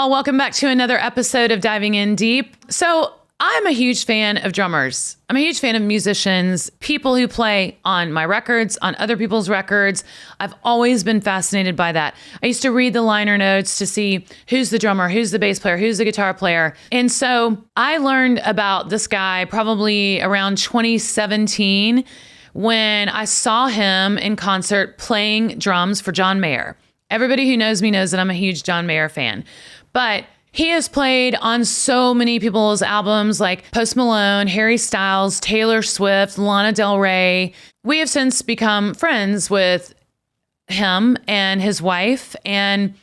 y'all. Welcome back to another episode of Diving In Deep. So I'm a huge fan of drummers. I'm a huge fan of musicians, people who play on my records, on other people's records. I've always been fascinated by that. I used to read the liner notes to see who's the drummer, who's the bass player, who's the guitar player. And so I learned about this guy probably around 2017 when I saw him in concert playing drums for John Mayer. Everybody who knows me knows that I'm a huge John Mayer fan. But he has played on so many people's albums like Post Malone, Harry Styles, Taylor Swift, Lana Del Rey. We have since become friends with him and his wife, and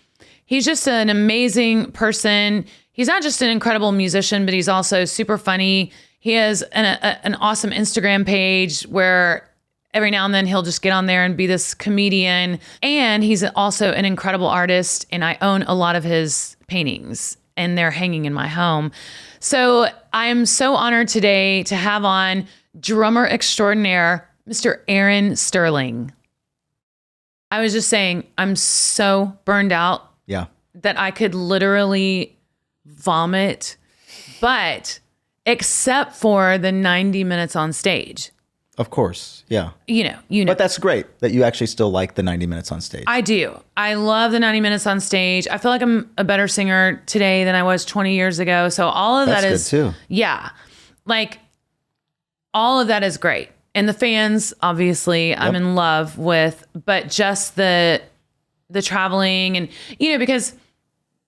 he's just an amazing person. He's not just an incredible musician, but he's also super funny. He has an awesome Instagram page where every now and then he'll just get on there and be this comedian. And he's also an incredible artist, and I own a lot of his paintings, and they're hanging in my home. So I am so honored today to have on drummer extraordinaire, Mr. Aaron Sterling. I was just saying, I'm so burned out that I could literally vomit, but except for the 90 minutes on stage. Of course, yeah. You know. But that's great that you actually still like the 90 minutes on stage. I do. I love the 90 minutes on stage. I feel like I'm a better singer today than I was 20 years ago. So all of that is good too. Yeah. Like all of that is great. And the fans, obviously, I'm in love with, but just the traveling and, because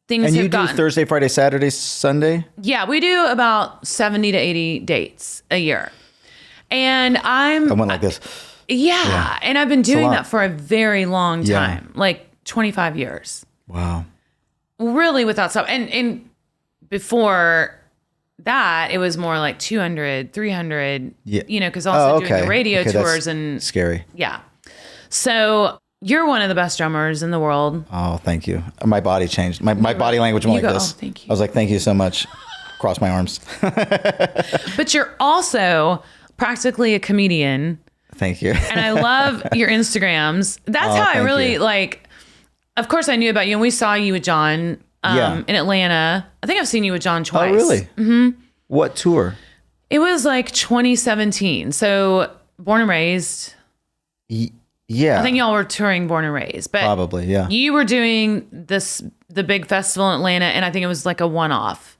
things have gotten... And you do Thursday, Friday, Saturday, Sunday? Yeah, we do about 70 to 80 dates a year. And I went like this. Yeah. And I've been doing that for a very long time, like 25 years. Wow. Really without stop. And before that, it was more like 200, 300, because also doing the radio tours and scary. Yeah. So you're one of the best drummers in the world. Oh, thank you. My body changed. My body language went like this. Oh, thank you. I was like, thank you so much. Cross my arms. But you're also practically a comedian. Thank you. And I love your Instagrams. That's how I really of course I knew about you, and we saw you with John in Atlanta. I think I've seen you with John twice. Oh, really? Mm-hmm. What tour? It was like 2017. So Born and Raised. Yeah. I think y'all were touring Born and Raised. But probably, yeah. You were doing the big festival in Atlanta, and I think it was like a one-off.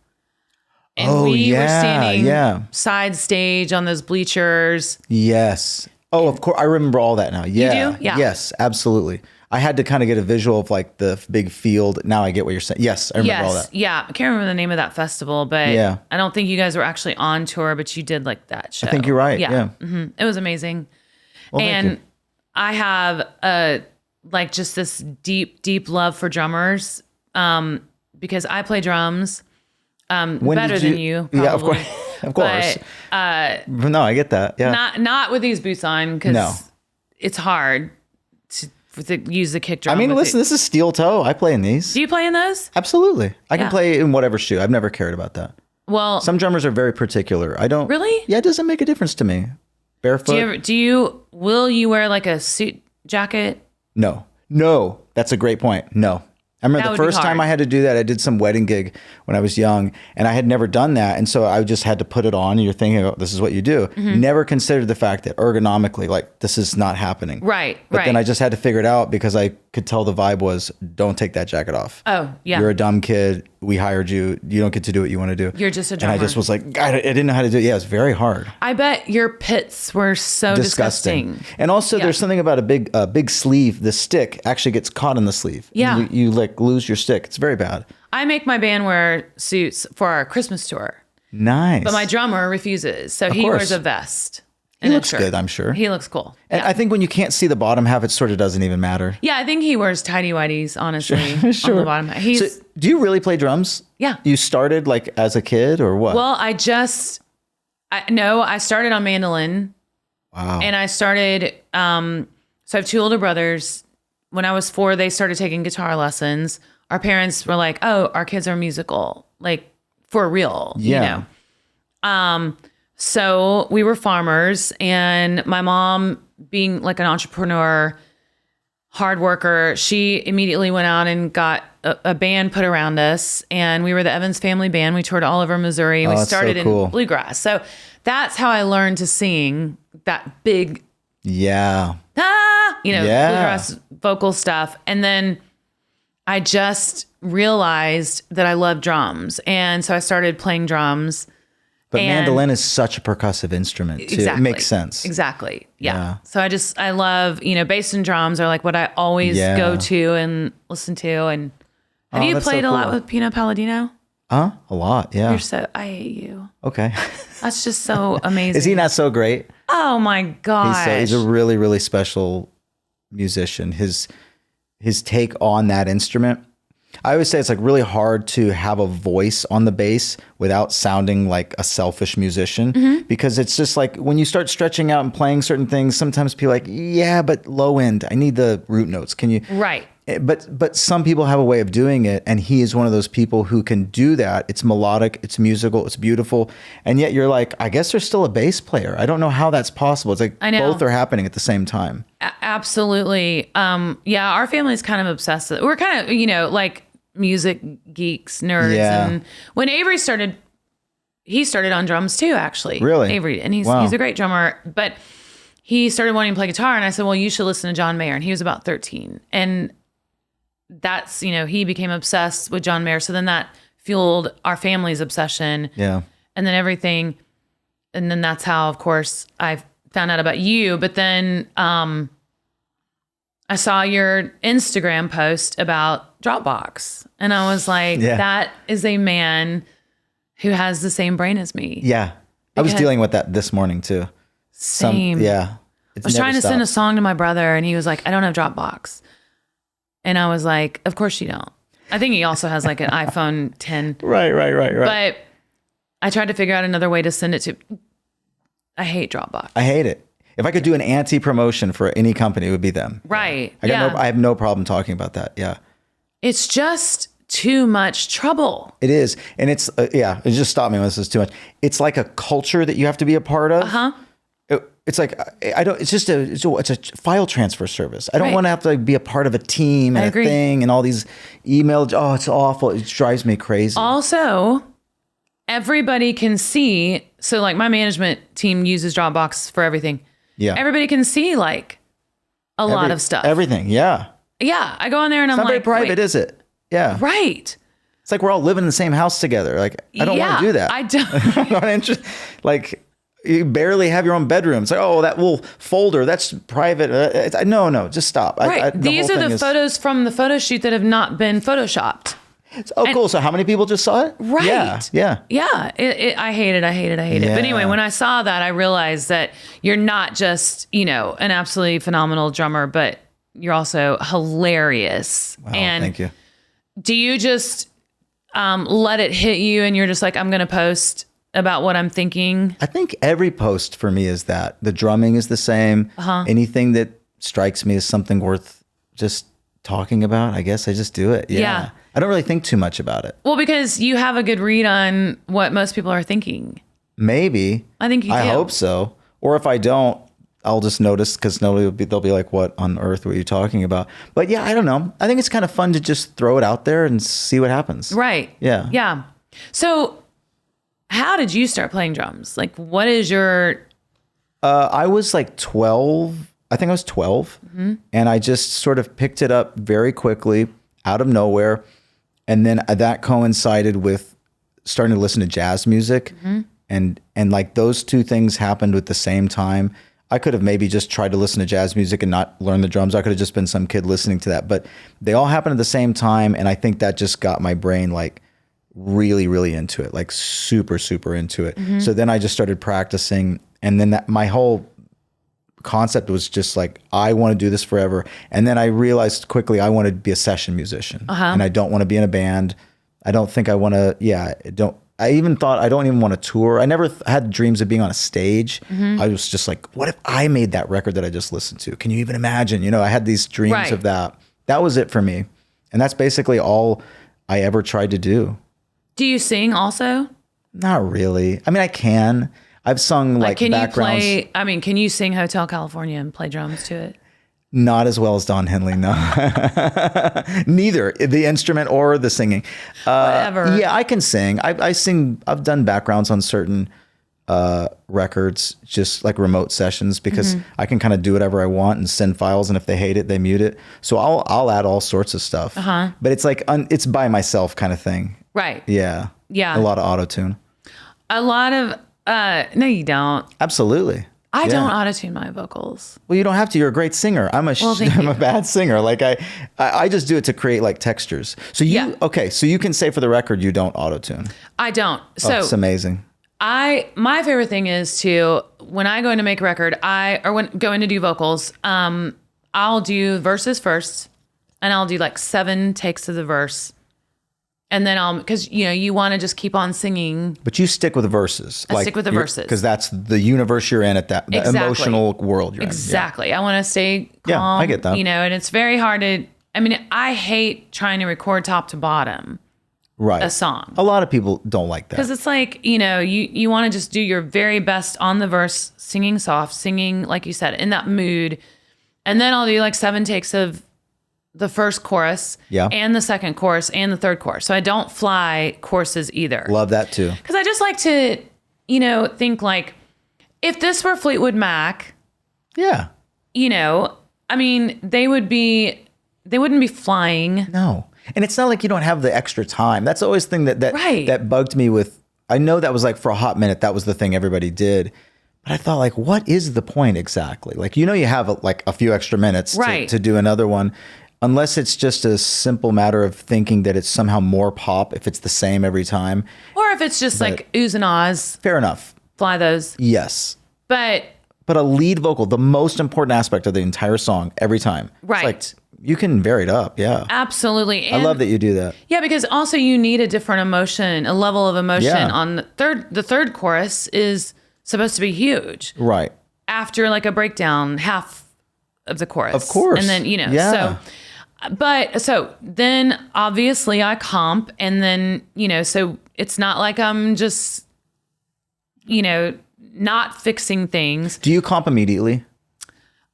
And we were standing side stage on those bleachers. Yes. Oh, of course. I remember all that now. Yeah. You do? Yeah. Yes, absolutely. I had to kind of get a visual of like the big field. Now I get what you're saying. Yes, I remember all that. Yeah. I can't remember the name of that festival, but I don't think you guys were actually on tour, but you did like that show. I think you're right. Yeah. Mm-hmm. It was amazing. Well, and I have just this deep, deep love for drummers because I play drums. Better than you, probably. Yeah, of course. But, no, I get that. Yeah. Not with these boots on, because it's hard to use the kick drum. I mean, listen, this is steel toe. I play in these. Do you play in those? Absolutely. I can play in whatever shoe. I've never cared about that. Well, some drummers are very particular. I don't. Really? Yeah, it doesn't make a difference to me. Barefoot. Will you wear like a suit jacket? No. That's a great point. No. I remember the first time I had to do that, I did some wedding gig when I was young, and I had never done that. And so I just had to put it on, and you're thinking, oh, this is what you do. Mm-hmm. Never considered the fact that ergonomically, like, this is not happening. Right. But then I just had to figure it out because I could tell the vibe was, don't take that jacket off. Oh, yeah. You're a dumb kid. We hired you. You don't get to do what you want to do. You're just a drummer. And I just was like, God, I didn't know how to do it. Yeah, it's very hard. I bet your pits were so disgusting. And also there's something about a big sleeve. The stick actually gets caught in the sleeve. Yeah. You like lose your stick. It's very bad. I make my band wear suits for our Christmas tour. Nice. But my drummer refuses. So he wears a vest. He looks good, I'm sure. He looks cool. And I think when you can't see the bottom half, it sort of doesn't even matter. Yeah, I think he wears tighty-whities, honestly, sure. on the bottom. So, do you really play drums? Yeah. You started like as a kid or what? Well, I started on mandolin. Wow. And I started, so I have two older brothers. When I was 4, they started taking guitar lessons. Our parents were like, oh, our kids are musical, like for real, you know? So we were farmers, and my mom, being like an entrepreneur, hard worker, she immediately went out and got a band put around us, and we were the Evans family band. We toured all over Missouri. And we started in bluegrass. So that's how I learned to sing that big, bluegrass vocal stuff. And then I just realized that I love drums. And so I started playing drums. But mandolin is such a percussive instrument, too. Exactly. It makes sense. Exactly. Yeah. So I love, bass and drums are like what I always go to and listen to. And have you played a lot with Pino Palladino? A lot, yeah. I hate you. Okay. That's just so amazing. Is he not so great? Oh my gosh. He's a really, really special musician. His take on that instrument. I always say it's like really hard to have a voice on the bass without sounding like a selfish musician, because it's just like when you start stretching out and playing certain things, sometimes people are like, yeah, but low end, I need the root notes. Can you? Right. But some people have a way of doing it, and he is one of those people who can do that. It's melodic, it's musical, it's beautiful, and yet you're like, I guess there's still a bass player. I don't know how that's possible. It's like both are happening at the same time. Absolutely. Our family's kind of obsessed. We're kind of, like music geeks, nerds. Yeah. And when Avery started, he started on drums too, actually. Really? Avery. And he's a great drummer, but he started wanting to play guitar, and I said, well, you should listen to John Mayer. And he was about 13. And that's, he became obsessed with John Mayer. So then that fueled our family's obsession. Yeah. And then everything. And then that's how, of course, I found out about you. But then I saw your Instagram post about Dropbox. And I was like, that is a man who has the same brain as me. Yeah. I was dealing with that this morning too. Same. I was trying to send a song to my brother, and he was like, I don't have Dropbox. And I was like, of course you don't. I think he also has like an iPhone 10. Right. But I tried to figure out another way to send it to. I hate Dropbox. I hate it. If I could do an anti-promotion for any company, it would be them. Right. I have no problem talking about that. Yeah. It's just too much trouble. It is. And it's, it just stopped me when this is too much. It's like a culture that you have to be a part of. It's like, it's a file transfer service. I don't want to have to be a part of a team and a thing and all these emails. Oh, it's awful. It drives me crazy. Also, everybody can see. So like my management team uses Dropbox for everything. Yeah. Everybody can see like a lot of stuff. Everything. Yeah. Yeah. I go on there and I'm like, not very private, is it? Yeah. Right. It's like we're all living in the same house together. Like, I don't want to do that. I don't. I'm not interested. Like, you barely have your own bedroom. It's like, oh, that little folder, that's private. No, just stop. Right. These are the photos from the photo shoot that have not been photoshopped. Cool. So how many people just saw it? Right. Yeah. I hate it. But anyway, when I saw that, I realized that you're not just, an absolutely phenomenal drummer, but you're also hilarious. Wow, and thank you. Do you just let it hit you and you're just like, I'm going to post about what I'm thinking? I think every post for me is that. The drumming is the same. Anything that strikes me as something worth just talking about, I guess I just do it. Yeah. I don't really think too much about it. Well, because you have a good read on what most people are thinking. Maybe. I think you do. I hope so. Or if I don't, I'll just notice, because they'll be like, what on earth were you talking about? But yeah, I don't know. I think it's kind of fun to just throw it out there and see what happens. Right. Yeah. Yeah. So how did you start playing drums? Like, what is your... I was like 12. I think I was 12. And I just sort of picked it up very quickly out of nowhere. And then that coincided with starting to listen to jazz music. And like those two things happened at the same time. I could have maybe just tried to listen to jazz music and not learn the drums. I could have just been some kid listening to that. But they all happened at the same time. And I think that just got my brain like really, really into it, like super, super into it. So then I just started practicing. And then my whole concept was just like, I want to do this forever. And then I realized quickly I wanted to be a session musician. And I don't want to be in a band. I don't think I want to, I even thought I don't even want to tour. I never had dreams of being on a stage. I was just like, what if I made that record that I just listened to? Can you even imagine? I had these dreams of that. That was it for me. And that's basically all I ever tried to do. Do you sing also? Not really. I mean, I can. I've sung like can backgrounds. Can you sing Hotel California and play drums to it? Not as well as Don Henley, no. Neither the instrument or the singing. Whatever. Yeah, I can sing. I sing. I've done backgrounds on certain records, just like remote sessions, because I can kind of do whatever I want and send files, and if they hate it, they mute it. So I'll add all sorts of stuff. But it's like it's by myself kind of thing. Right. Yeah. Yeah. A lot of auto-tune. A lot of no, you don't. Absolutely. I don't auto-tune my vocals. Well, you don't have to. You're a great singer. I'm a bad singer. Like I just do it to create like textures. So okay. So you can say for the record, you don't auto-tune. I don't. So it's amazing. My favorite thing is when I go in to make a record, go in to do vocals, I'll do verses first, and I'll do like 7 takes of the verse. And then because you want to just keep on singing. But you stick with the verses. I stick with the verses. Because that's the universe you're in the emotional world you're in. Exactly. Yeah. I want to stay calm. Yeah, I get that. And it's very hard I hate trying to record top to bottom a song. A lot of people don't like that. Because it's like, you want to just do your very best on the verse, singing soft, singing, like you said, in that mood. And then I'll do like 7 takes of the first chorus and the second chorus and the third chorus. So I don't fly choruses either. Love that too. Because I just like to, think like, if this were Fleetwood Mac, they wouldn't be flying. No. And it's not like you don't have the extra time. That's always the thing that bugged me with, I know that was like for a hot minute, that was the thing everybody did. But I thought like, what is the point exactly? Like, you have a few extra minutes to do another one. Unless it's just a simple matter of thinking that it's somehow more pop if it's the same every time. Or if it's just like oohs and ahs. Fair enough. Fly those. Yes. But a lead vocal, the most important aspect of the entire song every time. Right. It's like, you can vary it up. Yeah. Absolutely. And I love that you do that. Yeah, because also you need a different emotion, a level of emotion on the third chorus is supposed to be huge. Right. After like a breakdown, half of the chorus. Of course. And then, so then obviously I comp, and then, so it's not like I'm just, not fixing things. Do you comp immediately?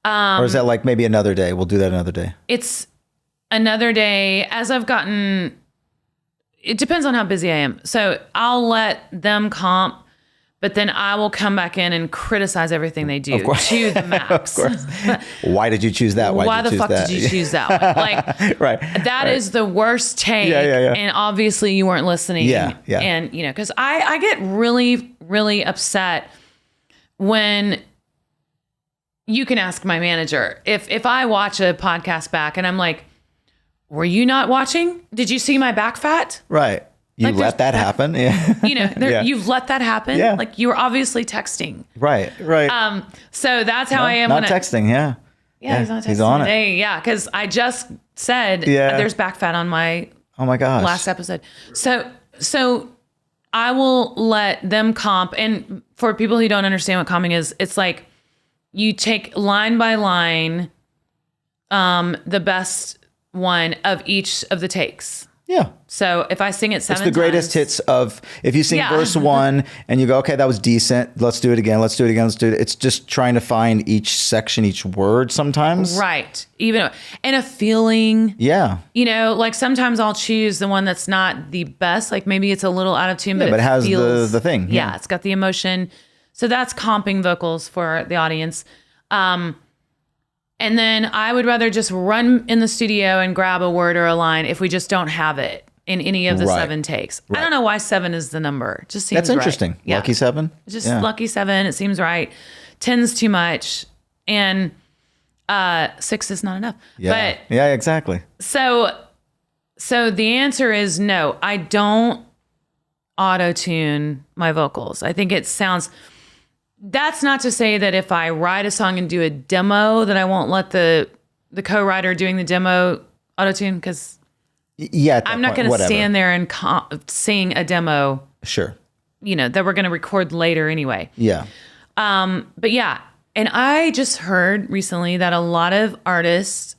Or is that like maybe another day? We'll do that another day. It's another day as I've gotten, it depends on how busy I am. So I'll let them comp, but then I will come back in and criticize everything they do to the max. Of course. Why did you choose that? Why the fuck did you choose that one? Like, that is the worst take. Yeah. And obviously you weren't listening. Yeah. And, because I get really, really upset when you can ask my manager. If I watch a podcast back and I'm like, were you not watching? Did you see my back fat? Right. You let that happen. Yeah. You've let that happen. Yeah. Like you were obviously texting. Right. So that's how I am. Not texting. Yeah. Yeah. He's not texting he's on today. it. Yeah. Cause I just said there's back fat on my, oh my gosh, last episode. So I will let them comp. And for people who don't understand what comping is, it's like you take line by line, the best one of each of the takes. Yeah. So if I sing it 7 times. It's the greatest hits of, if you sing verse 1 and you go, okay, that was decent. Let's do it again. Let's do it again. Let's do it. It's just trying to find each section, each word sometimes. Right. And a feeling. Yeah. Like sometimes I'll choose the one that's not the best. Like maybe it's a little out of tune, but it has feels, the thing. Yeah. It's got the emotion. So that's comping vocals for the audience. And then I would rather just run in the studio and grab a word or a line if we just don't have it in any of the 7 takes. Right. I don't know why 7 is the number. It just seems That's interesting. Right. Yeah. Lucky 7? Just lucky 7. It seems right. 10's too much. And 6 is not enough. Yeah. Yeah, exactly. So the answer is no. I don't auto-tune my vocals. I think it sounds... That's not to say that if I write a song and do a demo that I won't let the co-writer doing the demo auto-tune, because I'm not going to stand there and sing a demo. Sure. That we're going to record later anyway. Yeah. But yeah. And I just heard recently that a lot of artists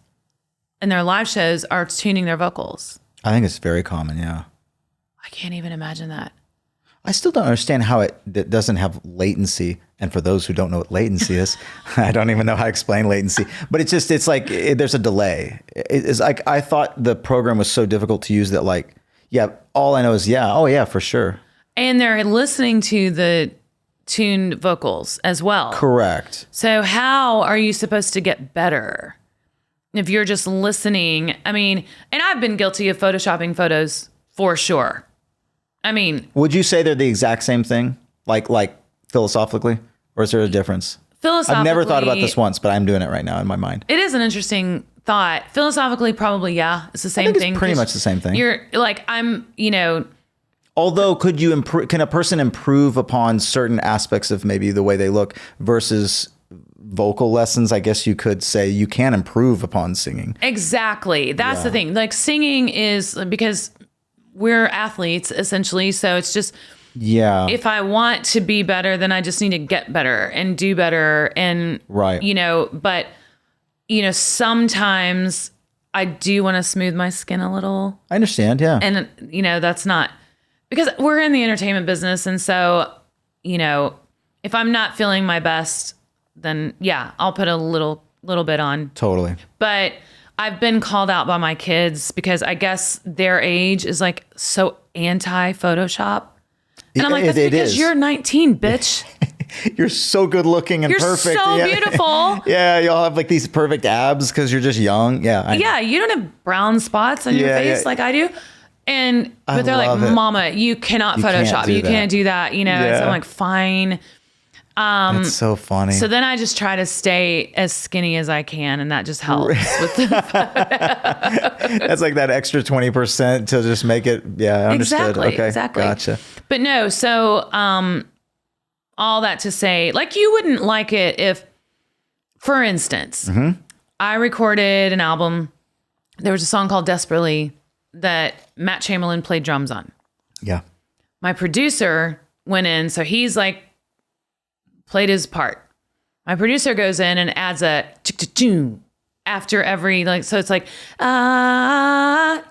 in their live shows are tuning their vocals. I think it's very common. Yeah. I can't even imagine that. I still don't understand how it doesn't have latency. And for those who don't know what latency is, I don't even know how to explain latency. But it's like there's a delay. It's like I thought the program was so difficult to use that like, yeah, all I know is oh yeah, for sure. And they're listening to the tuned vocals as well. Correct. So how are you supposed to get better if you're just listening? I mean, and I've been guilty of photoshopping photos for sure. I mean, would you say they're the exact same thing? Like philosophically, or is there a difference? Philosophically, I've never thought about this once, but I'm doing it right now in my mind. It is an interesting thought. Philosophically, probably, yeah, it's the same thing. It's pretty much the same thing. You're like, Although, could you improve? Can a person improve upon certain aspects of maybe the way they look versus vocal lessons? I guess you could say you can improve upon singing. Exactly. That's the thing. Like singing is because we're athletes essentially. So it's just, if I want to be better, then I just need to get better and do better. And, but, sometimes I do want to smooth my skin a little. I understand. Yeah. And, that's not because we're in the entertainment business. And so, if I'm not feeling my best, then I'll put a little bit on. Totally. But I've been called out by my kids because I guess their age is like so anti-Photoshop. And I'm like, that's because you're 19, bitch. You're so good looking and perfect. You're so beautiful. Yeah, y'all have like these perfect abs because you're just young. Yeah. Yeah, you don't have brown spots on your face like I do. But they're like, Mama, you cannot Photoshop. You can't do that. So I'm like, fine. That's so funny. So then I just try to stay as skinny as I can, and that just helps with the That's like that extra 20% to just make it. Yeah, I understood. Exactly. Gotcha. But no, so all that to say, like you wouldn't like it if, for instance, I recorded an album. There was a song called Desperately that Matt Chamberlain played drums on. Yeah. My producer went in, so he's like, played his part. My producer goes in and adds a after every, like, so it's like, and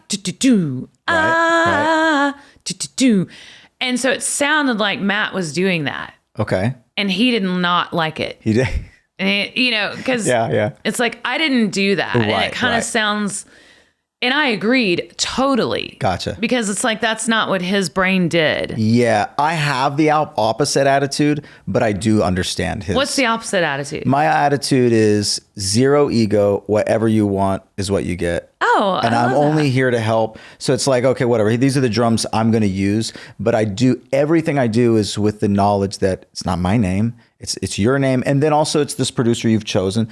so it sounded like Matt was doing that. Okay. And he did not like it. He did. And because yeah. It's like, I didn't do that. Right, and it kind of sounds, and I agreed totally. Gotcha. Because it's like, that's not what his brain did. Yeah. I have the opposite attitude, but I do understand his. What's the opposite attitude? My attitude is zero ego. Whatever you want is what you get. Oh, and I'm only here to help. So it's like, okay, whatever. These are the drums I'm going to use, but everything I do is with the knowledge that it's not my name. It's your name. And then also it's this producer you've chosen.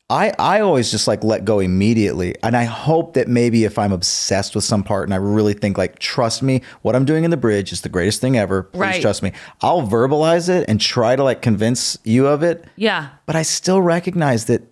I always just like let go immediately. And I hope that maybe if I'm obsessed with some part and I really think like, trust me, what I'm doing in the bridge is the greatest thing ever. Please trust me. I'll verbalize it and try to like convince you of it. Yeah. But I still recognize that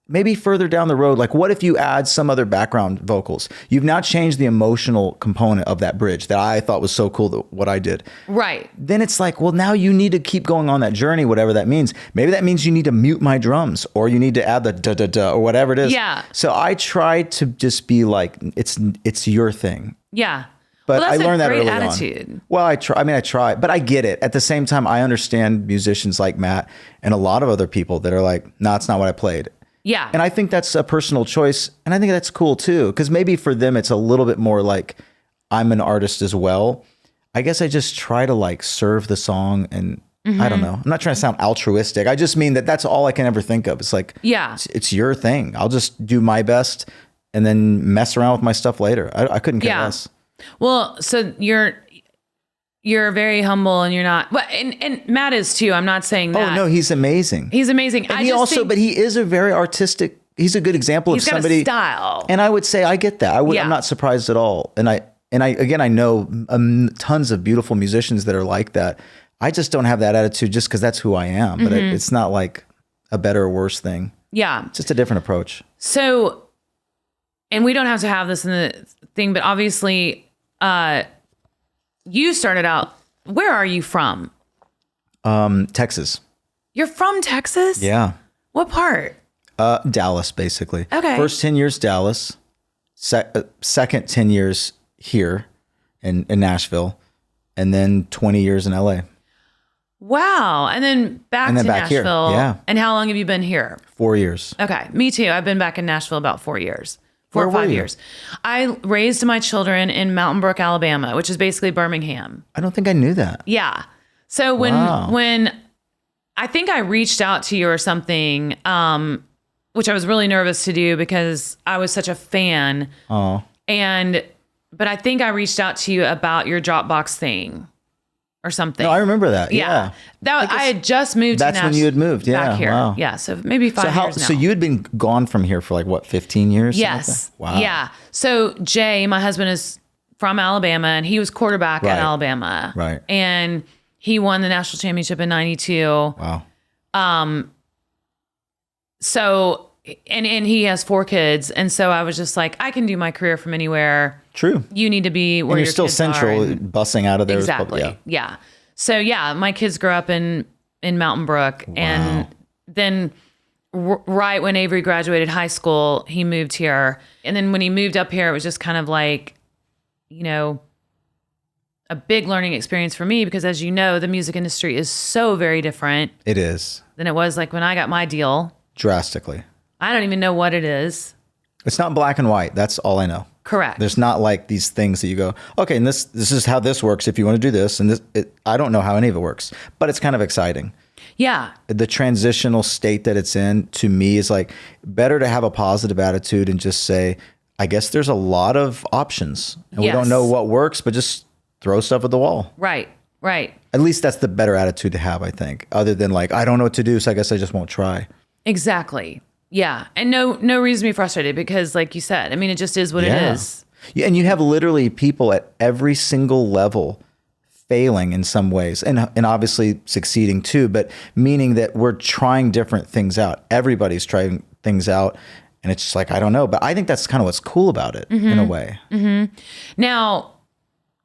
maybe further down the road, like what if you add some other background vocals? You've now changed the emotional component of that bridge that I thought was so cool, what I did. Right. Then it's like, well, now you need to keep going on that journey, whatever that means. Maybe that means you need to mute my drums or you need to add the da-da-da or whatever it is. Yeah. So I try to just be like, it's your thing. Yeah. But I learned that early attitude. on. Well, I try, but I get it. At the same time, I understand musicians like Matt and a lot of other people that are like, no, it's not what I played. Yeah. And I think that's a personal choice. And I think that's cool too. Because maybe for them, it's a little bit more like I'm an artist as well. I guess I just try to like serve the song and I don't know. I'm not trying to sound altruistic. I just mean that that's all I can ever think of. It's like, it's your thing. I'll just do my best and then mess around with my stuff later. I couldn't care less. Well, so you're very humble and you're not, but and Matt is too. I'm not saying that. Oh no, he's amazing. He's amazing. And but he is a very artistic. He's a good example of somebody. He's got a style. And I would say I get that. I'm not surprised at all. And I know tons of beautiful musicians that are like that. I just don't have that attitude just because that's who I am. But it's not like a better or worse thing. Yeah, it's just a different approach. So, and we don't have to have this in the thing, but obviously. You started out, where are you from? Texas. You're from Texas? Yeah. What part? Dallas, basically. Okay. First 10 years, Dallas. Second 10 years here in Nashville. and then 20 years in LA. Wow. And then back to back here. Nashville. Yeah. And how long have you been here? 4 years. Okay. Me too. I've been back in Nashville about 4 years. 4 Where or 5 were you? years. I raised my children in Mountain Brook, Alabama, which is basically Birmingham. I don't think I knew that. Yeah. So when I think I reached out to you or something, which I was really nervous to do because I was such a fan. Oh. But I think I reached out to you about your Dropbox thing or something. No, I remember that. Yeah. I had just moved to Nashville. That's when you had moved. Yeah. Back here. Wow. Yeah. So maybe 5 years now. So you had been gone from here for like what, 15 years? Yes. Wow. Yeah. So Jay, my husband, is from Alabama, and he was quarterback at Alabama. Right. And he won the national championship in '92. Wow. So, and he has 4 kids. And so I was just like, I can do my career from anywhere. True. You need to be where And you're your still kids central, are. And bussing out of there. exactly. Yeah. So yeah, my kids grew up in Mountain Brook. Wow. And then right when Avery graduated high school, he moved here. And then when he moved up here, it was just kind of like, you know, a big learning experience for me because, as you know, the music industry is so very different. It is. Than it was like when I got my deal. Drastically. I don't even know what it is. It's not black and white. That's all I know. Correct. There's not like these things that you go, okay, and this is how this works if you want to do this. And I don't know how any of it works, but it's kind of exciting. Yeah. The transitional state that it's in, to me, is like better to have a positive attitude and just say, I guess there's a lot of options and we don't know what works, but just throw stuff at the wall. Right. Right. At least that's the better attitude to have, I think, other than like, I don't know what to do, so I guess I just won't try. Exactly. Yeah. And no reason to be frustrated because, like you said, I mean, it just is what it is. Yeah, and you have literally people at every single level failing in some ways and obviously succeeding too, but meaning that we're trying different things out. Everybody's trying things out. And it's just like, I don't know. But I think that's kind of what's cool about it in a way. Mm-hmm. Now,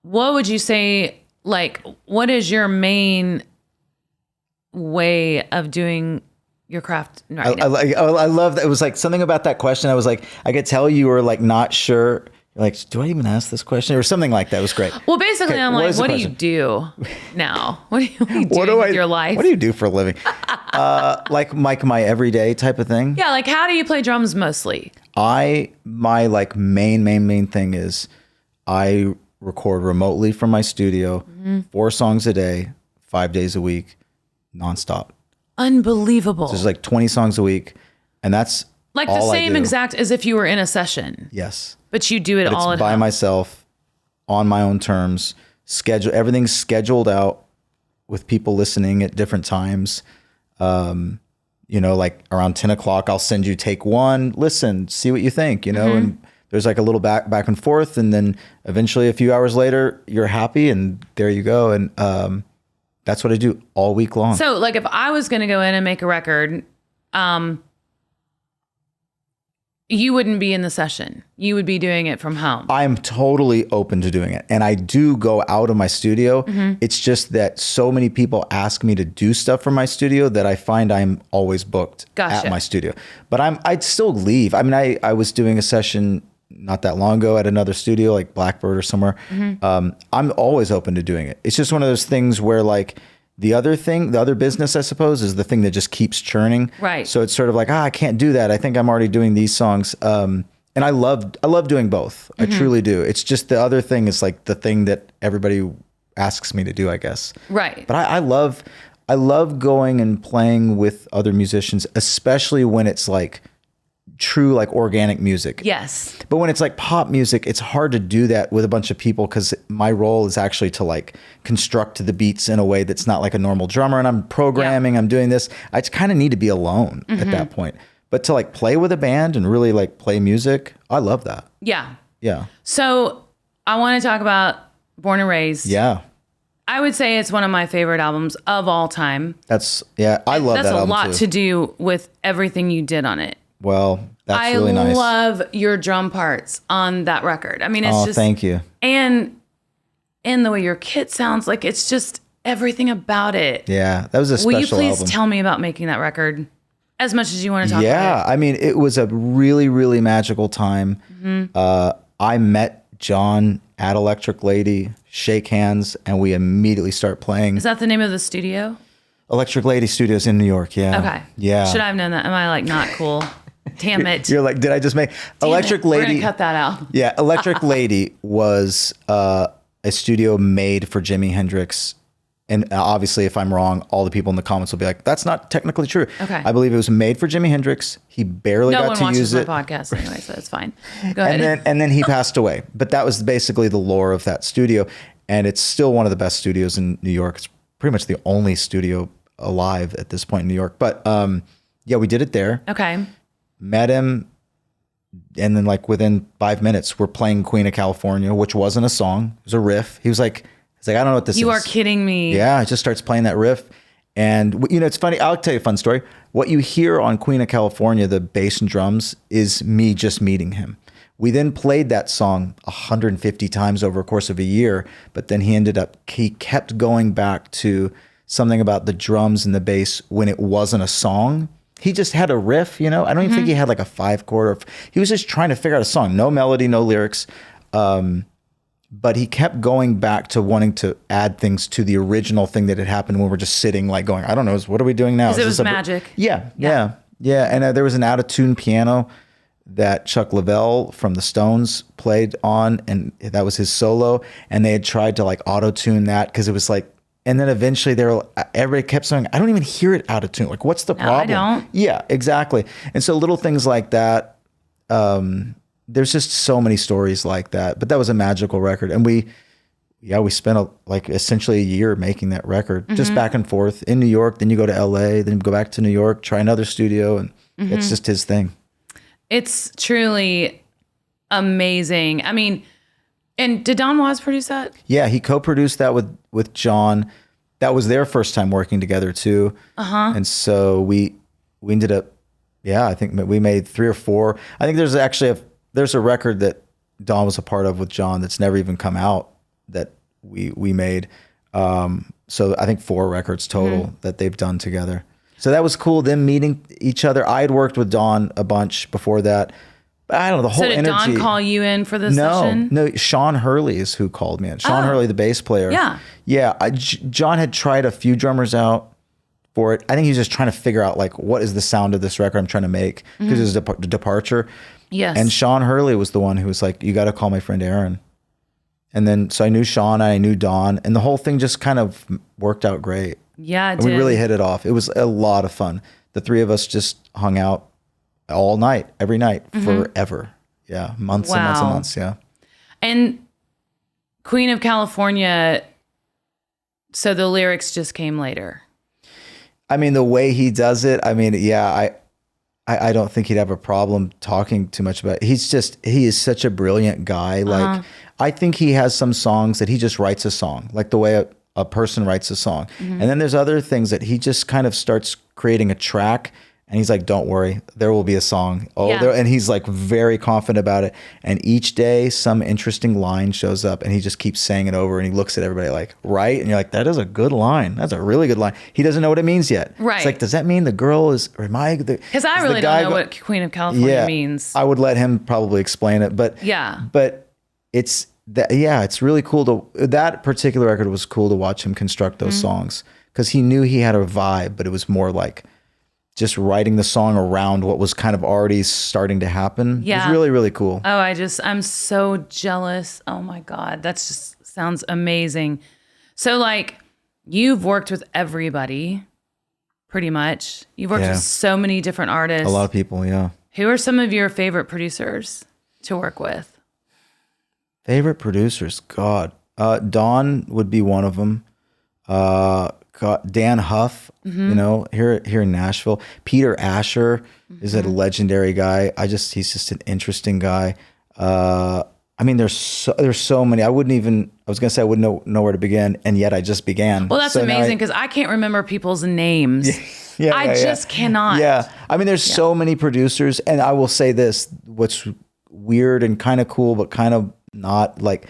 what would you say, like, what is your main way of doing your craft right now? I love that. It was like something about that question. I was like, I could tell you were like not sure. You're like, do I even ask this question or something like that? It was great. Well, basically, okay, I'm like, what do you do now? What do you do with your life? What do you do for a living? Like my everyday type of thing. Yeah, like how do you play drums mostly? My like main thing is I record remotely from my studio, 4 songs a day, 5 days a week, nonstop. Unbelievable. So there's like 20 songs a week, and that's like all the I same do. exact as if you were in a session. Yes. But you do it all at by home. myself, on my own terms. Everything's scheduled out with people listening at different times. You know, like around 10 o'clock, I'll send you take 1, listen, see what you think, you know, and there's like a little back and forth. And then eventually a few hours later, you're happy and there you go. And that's what I do all week long. So like if I was going to go in and make a record, you wouldn't be in the session. You would be doing it from home. I'm totally open to doing it. And I do go out of my studio. It's just that so many people ask me to do stuff from my studio that I find I'm always booked at my studio. But I'd still leave. I mean, I was doing a session not that long ago at another studio, like Blackbird or somewhere. I'm always open to doing it. It's just one of those things where like, the other business, I suppose, is the thing that just keeps churning. Right. So it's sort of like, I can't do that. I think I'm already doing these songs. And I love doing both. I truly do. It's just the other thing is like the thing that everybody asks me to do, I guess. Right. But I love going and playing with other musicians, especially when it's like true, like organic music. Yes. But when it's like pop music, it's hard to do that with a bunch of people because my role is actually to like construct the beats in a way that's not like a normal drummer. And I'm programming, I'm doing this. I just kind of need to be alone at that point. But to like play with a band and really like play music, I love that. Yeah. Yeah. So I want to talk about Born and Raised. Yeah. I would say it's one of my favorite albums of all time. I love that album too. That's a lot to do with everything you did on it. Well, that's really nice. I love your drum parts on that record. I mean, it's just... thank you. And the way your kit sounds, like it's just everything about it. Yeah, that was a special album. Will you please tell me about making that record as much as you want to talk about it? Yeah, I mean, it was a really, really magical time. I met John at Electric Lady shake hands, and we immediately start playing. Is that the name of the studio? Electric Lady Studios in New York. Yeah. Okay. Yeah. Should I have known that? Am I like not cool? Damn it. You're like, did I just make Electric Lady? We're gonna cut that out. Yeah. Electric Lady was a studio made for Jimi Hendrix. And obviously, if I'm wrong, all the people in the comments will be like, that's not technically true. Okay. I believe it was made for Jimi Hendrix. He barely got to use it. No one watches my podcast anyway, so it's fine. Go ahead. And then he passed away. But that was basically the lore of that studio. And it's still one of the best studios in New York. It's pretty much the only studio alive at this point in New York. But yeah, we did it there. Okay. Met him. And then like within 5 minutes, we're playing Queen of California, which wasn't a song. It was a riff. He was like, I don't know what this is. You are kidding me. Yeah, it just starts playing that riff. And, you know, it's funny. I'll tell you a fun story. What you hear on Queen of California, the bass and drums, is me just meeting him. We then played that song 150 times over a course of a year. But then he kept going back to something about the drums and the bass when it wasn't a song. He just had a riff, you know. I don't even think he had like a 5-chord. He was just trying to figure out a song. No melody, no lyrics. But he kept going back to wanting to add things to the original thing that had happened when we're just sitting like going, I don't know, what are we doing now? Because it was magic. Yeah. And there was an out-of-tune piano that Chuck Leavell from the Stones played on, and that was his solo. And they had tried to like auto-tune that because it was like, and then eventually everybody kept saying, I don't even hear it out of tune. Like, what's the problem? I don't. Yeah, exactly. And so little things like that, there's just so many stories like that, but that was a magical record. And we spent essentially a year making that record, just back and forth in New York. Then you go to LA, then you go back to New York, try another studio. And it's just his thing. It's truly amazing. I mean, and did Don Was produce that? Yeah, he co-produced that with John. That was their first time working together too. And so we ended up, I think we made 3 or 4. I think there's actually there's a record that Don was a part of with John that's never even come out that we made. So I think 4 records total that they've done together. So that was cool, them meeting each other. I had worked with Don a bunch before that. But I don't know, the whole energy. So did Don call you in for this session? No, Shawn Hurley is who called me in. Shawn Hurley, the bass player. Yeah. Yeah, John had tried a few drummers out for it. I think he was just trying to figure out like, what is the sound of this record I'm trying to make? Because it was a departure. Yes. And Shawn Hurley was the one who was like, you got to call my friend Aaron. And then, so I knew Shawn and I knew Don, and the whole thing just kind of worked out great. Yeah, it did. We really hit it off. It was a lot of fun. The 3 of us just hung out all night, every night, forever. Yeah, months and months and months, yeah. And Queen of California, so the lyrics just came later. I mean, the way he does it, I mean, yeah, I don't think he'd have a problem talking too much about it. He is such a brilliant guy. Like, I think he has some songs that he just writes a song, like the way a person writes a song. And then there's other things that he just kind of starts creating a track, and he's like, don't worry, there will be a song. And he's like very confident about it. And each day some interesting line shows up, and he just keeps saying it over, and he looks at everybody like, right? And you're like, that is a good line. That's a really good line. He doesn't know what it means yet. Right. It's like, does that mean the girl is, or am I? Because I really don't know what Queen of California means. I would let him probably explain it. But it's that, it's really cool that particular record was cool to watch him construct those songs, because he knew he had a vibe, but it was more like just writing the song around what was kind of already starting to happen. Yeah. It was really, really cool. Oh, I'm so jealous. Oh my God. That just sounds amazing. So like, you've worked with everybody pretty much. You've worked with so many different artists. A lot of people, yeah. Who are some of your favorite producers to work with? Favorite producers? God. Don would be one of them. Dan Huff, you know, here in Nashville. Peter Asher is a legendary guy. He's just an interesting guy. I mean, there's so many. I wouldn't know where to begin, and yet I just began. Well, that's amazing, because I can't remember people's names. I just cannot. Yeah. I mean, there's so many producers, and I will say this, what's weird and kind of cool, but kind of not, like,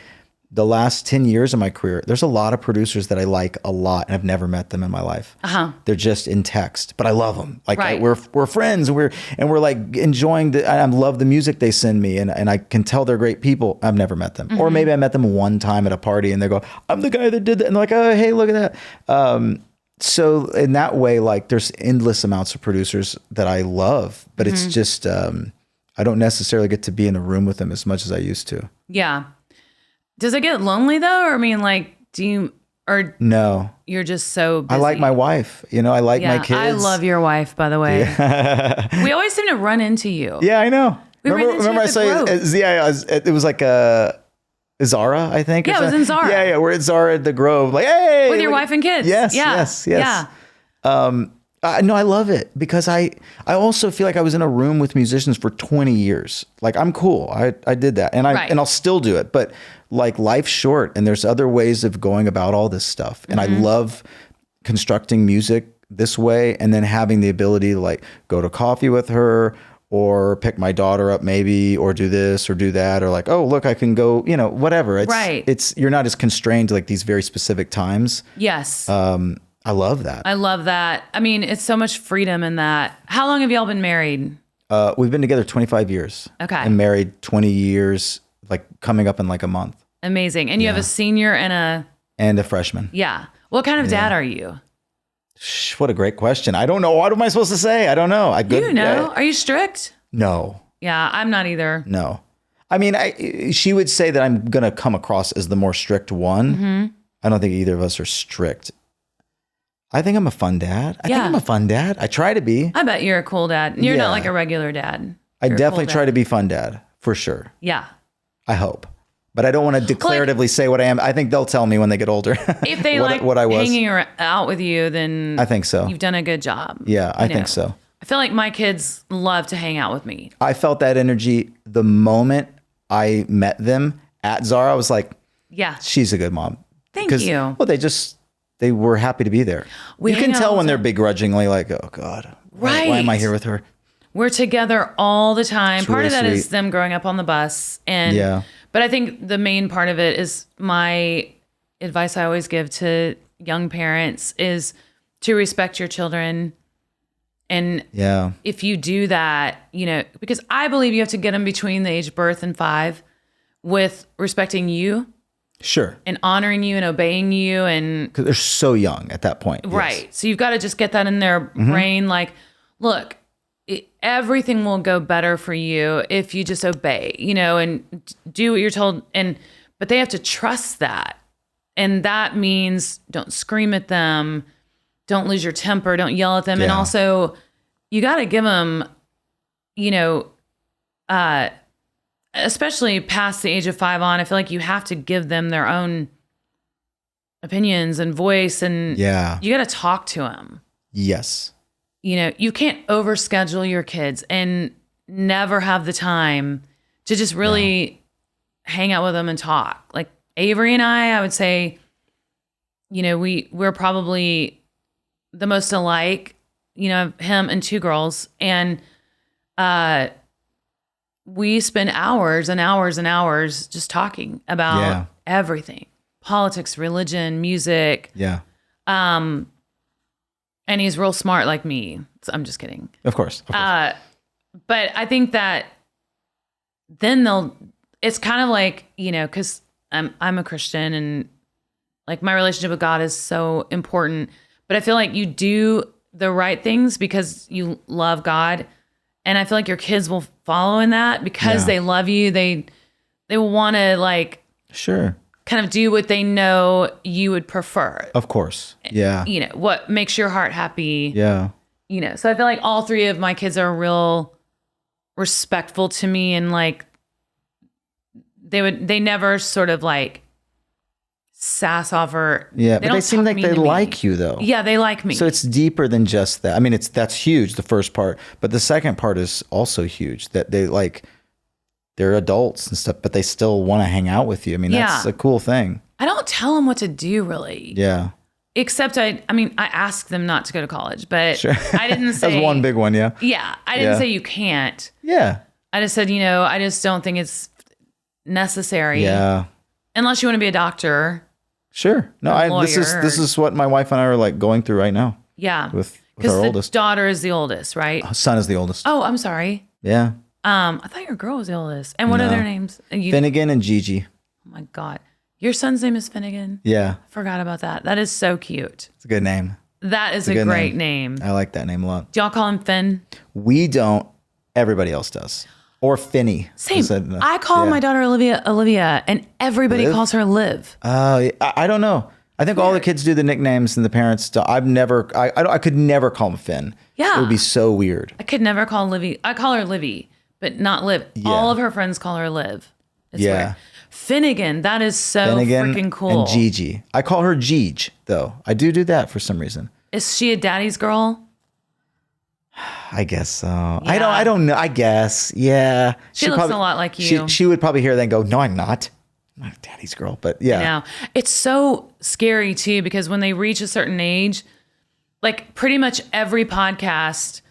the last 10 years of my career, there's a lot of producers that I like a lot, and I've never met them in my life. They're just in text, but I love them. Like we're friends, and we're like enjoying I love the music they send me, and I can tell they're great people. I've never met them. Or maybe I met them one time at a party and they go, I'm the guy that did that. And they're like, oh, hey, look at that. So in that way, like there's endless amounts of producers that I love, but it's just, I don't necessarily get to be in a room with them as much as I used to. Yeah. Does it get lonely though? Or I mean, like, no, you're just so busy? I like my wife, I like my kids. I love your wife, by the way. Yeah. We always seem to run into you. Yeah, I know. Remember I saw you, it was like Zara, I think. Yeah, it was in Zara. Yeah, we're at Zara at the Grove, like, hey. With your wife and kids. Yes. Yeah. No, I love it because I also feel like I was in a room with musicians for 20 years. Like I'm cool. I did that and I'll still do it, but like life's short and there's other ways of going about all this stuff. And I love constructing music this way and then having the ability to like go to coffee with her or pick my daughter up maybe, or do this or do that, or like, oh, look, I can go, whatever. You're not as constrained to like these very specific times. Yes. I love that. I mean, it's so much freedom in that. How long have y'all been married? We've been together 25 years. Okay. And married 20 years, like coming up in like a month. Amazing. And you have a senior and a freshman. Yeah. What kind of dad are you? What a great question. I don't know. What am I supposed to say? I don't know. Are you strict? No. Yeah, I'm not either. No. I mean, she would say that I'm going to come across as the more strict one. I don't think either of us are strict. I think I'm a fun dad. I think I'm a fun dad. I try to be. I bet you're a cool dad. You're not like a regular dad. I definitely try to be fun dad, for sure. Yeah. I hope. But I don't want to declaratively say what I am. I think they'll tell me when they get older. If they what I was. Hanging out with you, then I think so. You've done a good job. Yeah, I think so. I feel like my kids love to hang out with me. I felt that energy the moment I met them at Zara. I was like, yeah, she's a good mom. Thank you. Well, they were happy to be there. You can tell when they're begrudgingly like, oh God, why am I here with her? We're together all the time. It's Part really of that sweet. is them growing up on the bus. But I think the main part of it is my advice I always give to young parents is to respect your children. And if you do that, because I believe you have to get them between the age of birth and 5 with respecting you. Sure. And honoring you and obeying you. And because they're so young at that point. Right. Yes. So you've got to just get that in their brain. Like, look, everything will go better for you if you just obey, and do what you're told. But they have to trust that. And that means don't scream at them. Don't lose your temper. Don't yell at them. Yeah. And also you got to give them, especially past the age of 5 on, I feel like you have to give them their own opinions and voice, and you got to talk to them. Yes. You can't overschedule your kids and never have the time to just really hang out with them and talk. Like Avery and I would say, we're probably the most alike, him and 2 girls. And, we spend hours and hours and hours just talking about everything. Politics, religion, music. Yeah. And he's real smart like me. So I'm just kidding. Of course. But I think that then it's kind of like, because I'm a Christian and like my relationship with God is so important. But I feel like you do the right things because you love God. And I feel like your kids will follow in that because they love you. They will want to kind of do what they know you would prefer. Of course. Yeah. What makes your heart happy. Yeah. So I feel like all 3 of my kids are real respectful to me, and like they never sort of like sass off or but they seem like they like you though. Yeah, they like me. So it's deeper than just that. I mean, that's huge, the first part, but the second part is also huge, that they're adults and stuff, but they still want to hang out with you. I mean, that's a cool thing. I don't tell them what to do really. Yeah. Except I asked them not to go to college, but I didn't say that's one big one. Yeah. Yeah. I didn't say you can't. Yeah. I just said, I just don't think it's necessary. Yeah. Unless you want to be a doctor. Sure. No, this is what my wife and I are like going through right now. Yeah. With our oldest. Because the daughter is the oldest, right? Son is the oldest. Oh, I'm sorry. Yeah. I thought your girl was the oldest. And what are their names? Finnegan and Gigi. Oh my God. Your son's name is Finnegan? Yeah. I forgot about that. That is so cute. It's a good name. That is a great name. I like that name a lot. Do y'all call him Finn? We don't. Everybody else does. Or Finny. Same. I call my daughter Olivia, and everybody calls her Liv. Oh, I don't know. I think all the kids do the nicknames and the parents do. I could never call him Finn. Yeah. It would be so weird. I could never call Livy. I call her Livy, but not Liv. Yeah. All of her friends call her Liv. It's weird. Finnegan, that is so freaking cool. And Gigi. I call her Gigi, though. I do that for some reason. Is she a daddy's girl? I guess so. Yeah. I don't know. I guess. Yeah. She looks a lot like you. She would probably hear that and go, no, I'm not. I'm not a daddy's girl, but yeah. Now it's so scary too, because when they reach a certain age, like pretty much every podcast,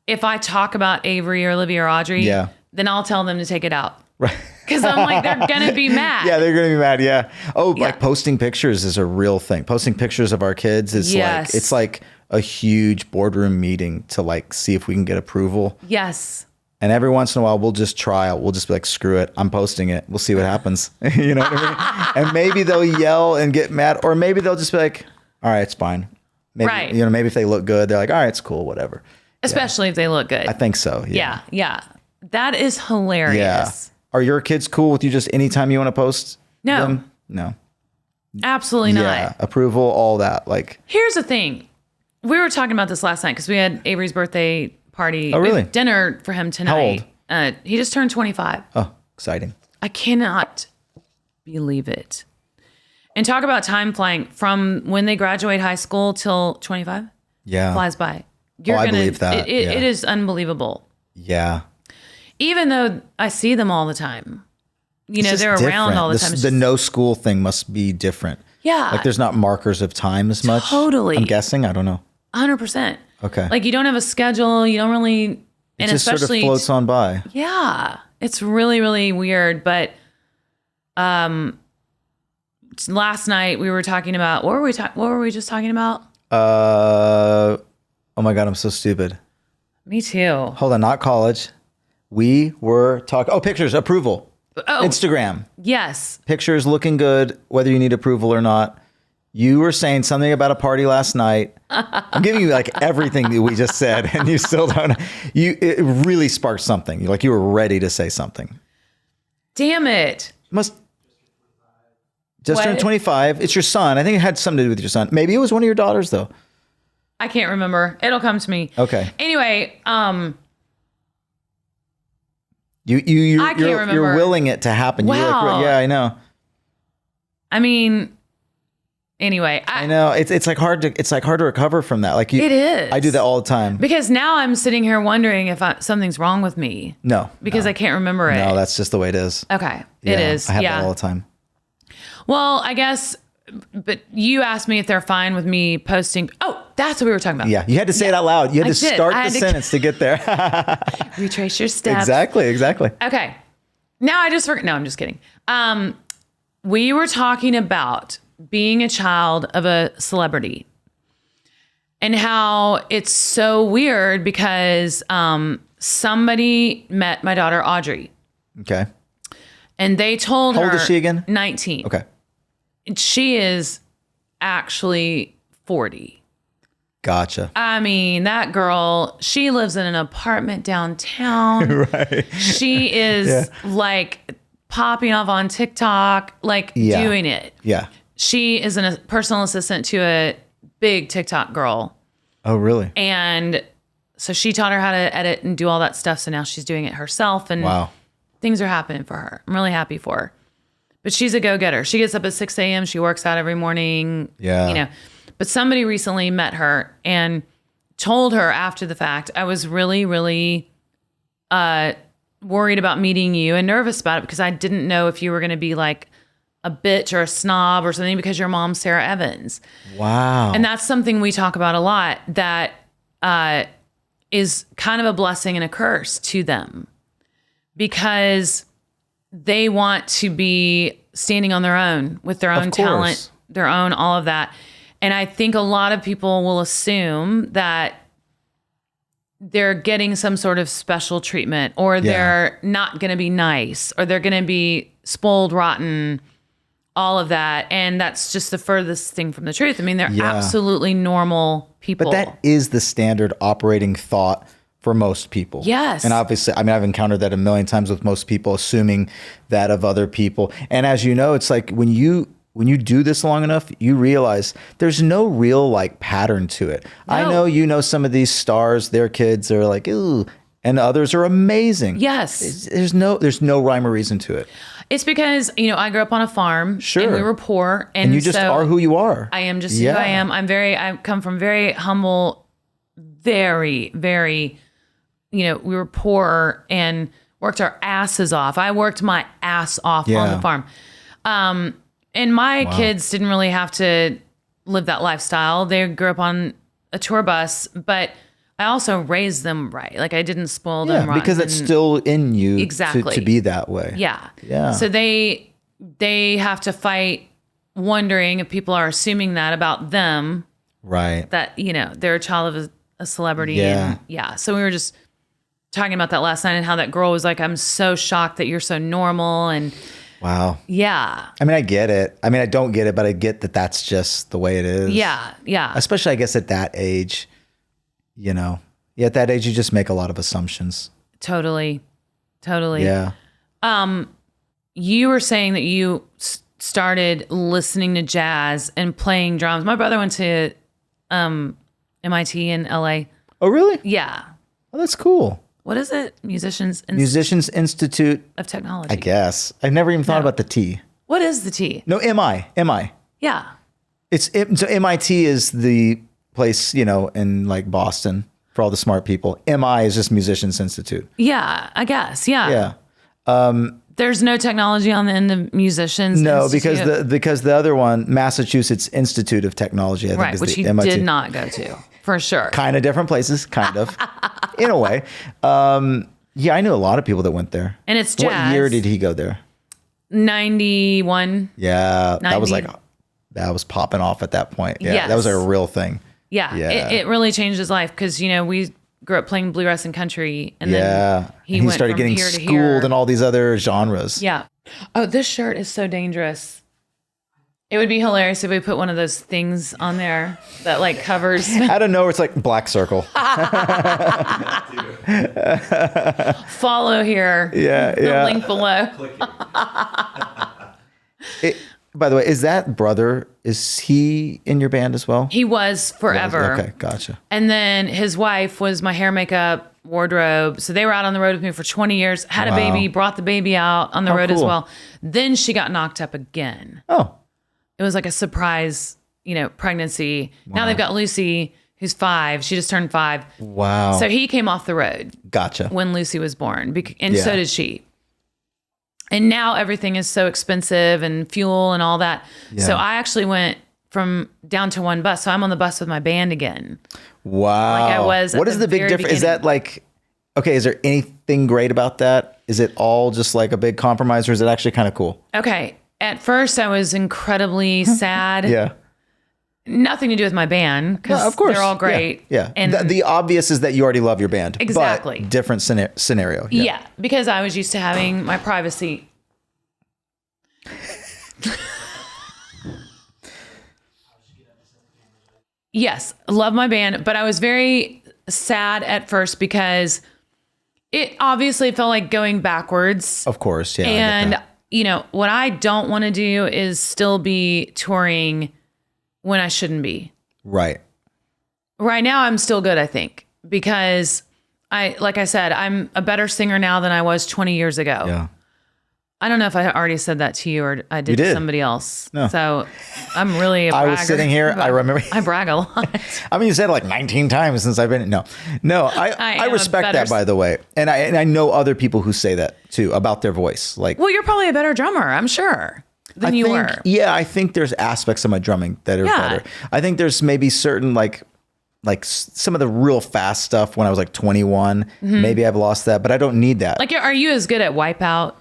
if I talk about Avery or Olivia or Audrey, then I'll tell them to take it out. Right. Because I'm like, they're going to be mad. Yeah, they're going to be mad. Yeah. Oh, like posting pictures is a real thing. Posting pictures of our kids is like, it's like a huge boardroom meeting to like see if we can get approval. Yes. And every once in a while, we'll just try it. We'll just be like, screw it. I'm posting it. We'll see what happens. You know what I mean? And maybe they'll yell and get mad, or maybe they'll just be like, all right, it's fine. Maybe, you know, maybe if they look good, they're like, all right, it's cool, whatever. Especially if they look good. I think so. Yeah. Yeah. That is hilarious. Yeah. Are your kids cool with you just anytime you want to post them? No. Absolutely not. Yeah. Approval, all that. Like, here's the thing. We were talking about this last night because we had Avery's birthday party. Oh, really? Dinner for him tonight. How old? He just turned 25. Oh, exciting. I cannot believe it. And talk about time flying from when they graduate high school till 25. Yeah. Flies by. I believe that. It is unbelievable. Yeah. Even though I see them all the time. You know, they're around all the time. The no school thing must be different. Yeah. Like there's not markers of time as much. Totally. I'm guessing. I don't know. 100%. Okay. Like you don't have a schedule. You don't really. It and just especially sort of floats on by. Yeah. It's really, really weird. But last night we were talking about, what were we just talking about? Oh my God, I'm so stupid. Me too. Hold on, not college. We were talking, pictures, approval. Oh, Instagram. Yes. Pictures looking good, whether you need approval or not. You were saying something about a party last night. I'm giving you like everything that we just said, and you still don't. It really sparked something. You were ready to say something. Damn it. Just turned 25. It's your son. I think it had something to do with your son. Maybe it was one of your daughters, though. I can't remember. It'll come to me. Okay. Anyway, you're willing it to happen. Wow. Yeah, I know. I mean, anyway, I know it's hard to recover from that. Like it is. I do that all the time because now I'm sitting here wondering if something's wrong with me. No, because I can't remember it. No, that's just the way it is. Okay, it is. I have that all the time. Well, I guess. But you asked me if they're fine with me posting. Oh, that's what we were talking about. Yeah, you had to say it out loud. You had to start the sentence to get there. Retrace your steps. Exactly. Okay. Now I just forgot. No, I'm just kidding. We were talking about being a child of a celebrity and how it's so weird because somebody met my daughter Audrey. Okay. And they told her. How old is she again? 19. Okay. She is actually 40. Gotcha. I mean, that girl, she lives in an apartment downtown. Right. She is like popping off on TikTok, like doing it. Yeah. She is a personal assistant to a big TikTok girl. Oh, really? And so she taught her how to edit and do all that stuff. So now she's doing it herself. And things are happening for her. I'm really happy for her. But she's a go-getter. She gets up at 6 a.m. She works out every morning. Yeah. You know. But somebody recently met her and told her after the fact, I was really, really worried about meeting you and nervous about it because I didn't know if you were going to be like a bitch or a snob or something because your mom's Sara Evans. Wow. And that's something we talk about a lot that is kind of a blessing and a curse to them because they want to be standing on their own with their own talent, their own all of that. And I think a lot of people will assume that they're getting some sort of special treatment, or they're not going to be nice, or they're going to be spoiled rotten, all of that. And that's just the furthest thing from the truth. I mean, they're absolutely normal people. But that is the standard operating thought for most people. Yes. And obviously, I mean, I've encountered that a million times with most people, assuming that of other people. And as you know, it's like when you do this long enough, you realize there's no real like pattern to it. No. I know, you know, some of these stars, their kids are like, ooh, and others are amazing. Yes. There's no rhyme or reason to it. It's because, you know, I grew up on a farm. Sure. And we were poor. And you just are who you are. I am just who I am. I come from very humble, very, very, you know, we were poor and worked our asses off. I worked my ass off on the farm. And my kids didn't really have to live that lifestyle. They grew up on a tour bus, but I also raised them right. Like I didn't spoil them right. Because it's still in you exactly to be that way. Yeah. Yeah. So they have to fight wondering if people are assuming that about them. Right. That, you know, they're a child of a celebrity. Yeah. And so we were just talking about that last night and how that girl was like, I'm so shocked that you're so normal. And wow. Yeah. I mean, I get it. I mean, I don't get it, but I get that that's just the way it is. Yeah. Yeah. Especially, I guess, at that age, you know. Yeah, at that age, you just make a lot of assumptions. Totally. Yeah. You were saying that you started listening to jazz and playing drums. My brother went to MIT in LA. Oh, really? Yeah. Oh, that's cool. What is it? Musicians Institute of Technology. I guess. I've never even thought about the T. What is the T? No, MI. Yeah. So MIT is the place, you know, in like Boston for all the smart people. MI is just Musicians Institute. Yeah, I guess. Yeah. Yeah. There's no technology on the end of Musicians Institute. because the other one, Massachusetts Institute of Technology, I think right, is which the he MIT. did not go to, for sure. Kind of different places, kind of, in a way. Yeah, I knew a lot of people that went there. And it's jazz. What year did he go there? 91. Yeah, 90. that was popping off at that point. Yeah, yes. That was a real thing. Yeah. It really changed his life because, you know, we grew up playing bluegrass and country. And then he went started from getting here to schooled here. in all these other genres. Yeah. Oh, this shirt is so dangerous. It would be hilarious if we put one of those things on there that like covers. Out of nowhere, it's like black circle. Follow here. Yeah. The link below. By the way, is that brother, is he in your band as well? He was forever. Okay, gotcha. And then his wife was my hair, makeup, wardrobe. So they were out on the road with me for 20 years, had a baby, brought the baby out on the road as well. Then she got knocked up again. Oh. It was like a surprise, you know, pregnancy. Wow. Now they've got Lucy, who's 5. She just turned 5. Wow. So he came off the road. Gotcha. When Lucy was born. And so did she. And now everything is so expensive and fuel and all that. Yeah. So I actually went down to one bus. So I'm on the bus with my band again. Wow. Like I was. What is the big difference? Is that like, okay, is there anything great about that? Is it all just like a big compromise or is it actually kind of cool? Okay. At first I was incredibly sad. Yeah. Nothing to do with my band because of course. They're all great. Yeah. And the obvious is that you already love your band. Exactly. But different scenario. Yeah. Because I was used to having my privacy. Yes. Love my band. But I was very sad at first because it obviously felt like going backwards. Of course. Yeah. And, you know, what I don't want to do is still be touring when I shouldn't be. Right. Right now, I'm still good, I think, because like I said, I'm a better singer now than I was 20 years ago. Yeah. I don't know if I already said that to you or I did to somebody else. No. So I'm really a bragger. I was sitting here. I remember. I brag a lot. I mean, you said it like 19 times since I've been. No. I respect that, by the way. And I know other people who say that too about their voice. Like, well, you're probably a better drummer, I'm sure. Than you were. Yeah, I think there's aspects of my drumming that are better. I think there's maybe certain like some of the real fast stuff when I was like 21. Mm-hmm. Maybe I've lost that, but I don't need that. Like, are you as good at Wipeout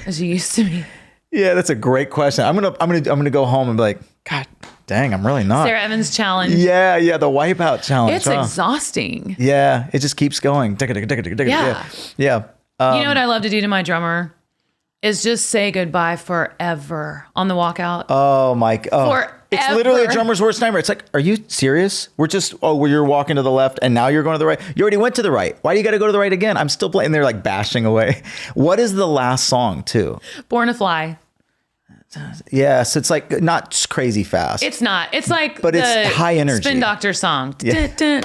as you used to be? Yeah, that's a great question. I'm gonna go home and be like, God dang, I'm really not. Sara Evans challenge. Yeah, the wipeout challenge. It's exhausting. Yeah, it just keeps going. Yeah. Yeah. You know what I love to do to my drummer is just say goodbye forever on the walkout. Oh my God. Forever. It's literally a drummer's worst nightmare. It's like, are you serious? You're walking to the left and now you're going to the right. You already went to the right. Why do you got to go to the right again? I'm still playing. They're like bashing away. What is the last song too? Born to Fly. Yes, it's like not crazy fast. It's not. It's like but it's high energy. Spin Doctor song. Yeah.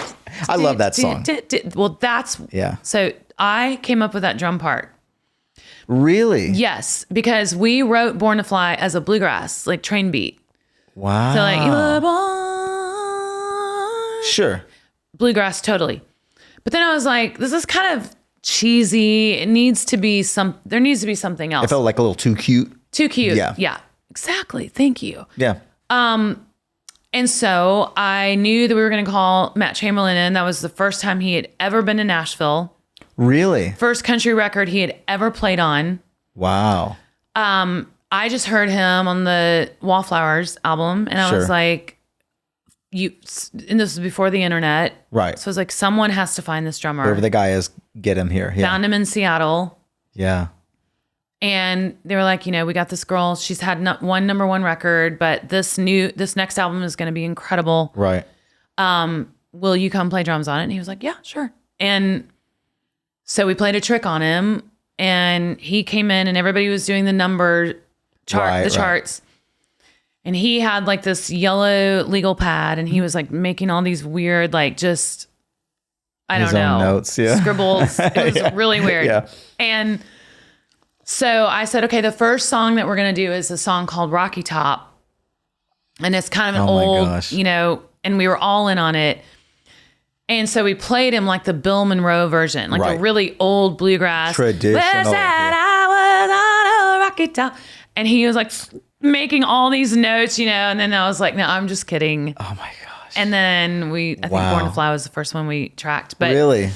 I love that song. Well, that's So I came up with that drum part. Really? Yes, because we wrote Born to Fly as a bluegrass, like train beat. Wow. So like, sure. Bluegrass, totally. But then I was like, this is kind of cheesy. It needs to be there needs to be something else. It felt like a little too cute. Too cute. Yeah. Yeah, exactly. Thank you. Yeah. And so I knew that we were going to call Matt Chamberlain in. That was the first time he had ever been to Nashville. Really? First country record he had ever played on. Wow. I just heard him on the Wallflowers album, and I was like, and this was before the internet. Right. So I was like, someone has to find this drummer. Whoever the guy is, get him here. Yeah. Found him in Seattle. Yeah. And they were like, we got this girl. She's had one number one record, but this next album is going to be incredible. Right. Will you come play drums on it? And he was like, yeah, sure. And so we played a trick on him, and he came in, and everybody was doing the number chart, charts. And he had like this yellow legal pad, and he was like making all these weird, like just, I don't know, notes, scribbles. It was really weird. Yeah. And so I said, okay, the first song that we're going to do is a song called Rocky Top. And it's kind of an old, and we were all in on it. And so we played him like the Bill Monroe version, like a really old bluegrass. Traditional. I was on a rocky top. And he was like making all these notes, and then I was like, no, I'm just kidding. Oh my gosh. And then I think Born to Fly was the first one we tracked. But really?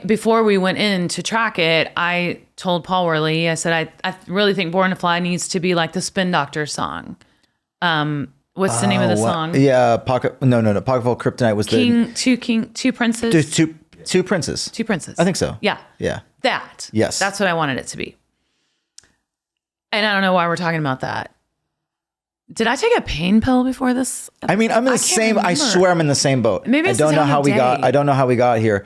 Before we went in to track it, I told Paul Worley, I said, I really think Born to Fly needs to be like the Spin Doctor song. What's the name of the song? Yeah, Pocketful Kryptonite was two princes. Two princes. Two princes. I think so. Yeah. Yeah. That. Yes. That's what I wanted it to be. And I don't know why we're talking about that. Did I take a pain pill before this episode? I mean, I'm in the same. Remember. I swear, I'm in the same boat. Maybe it's I don't know how we got here.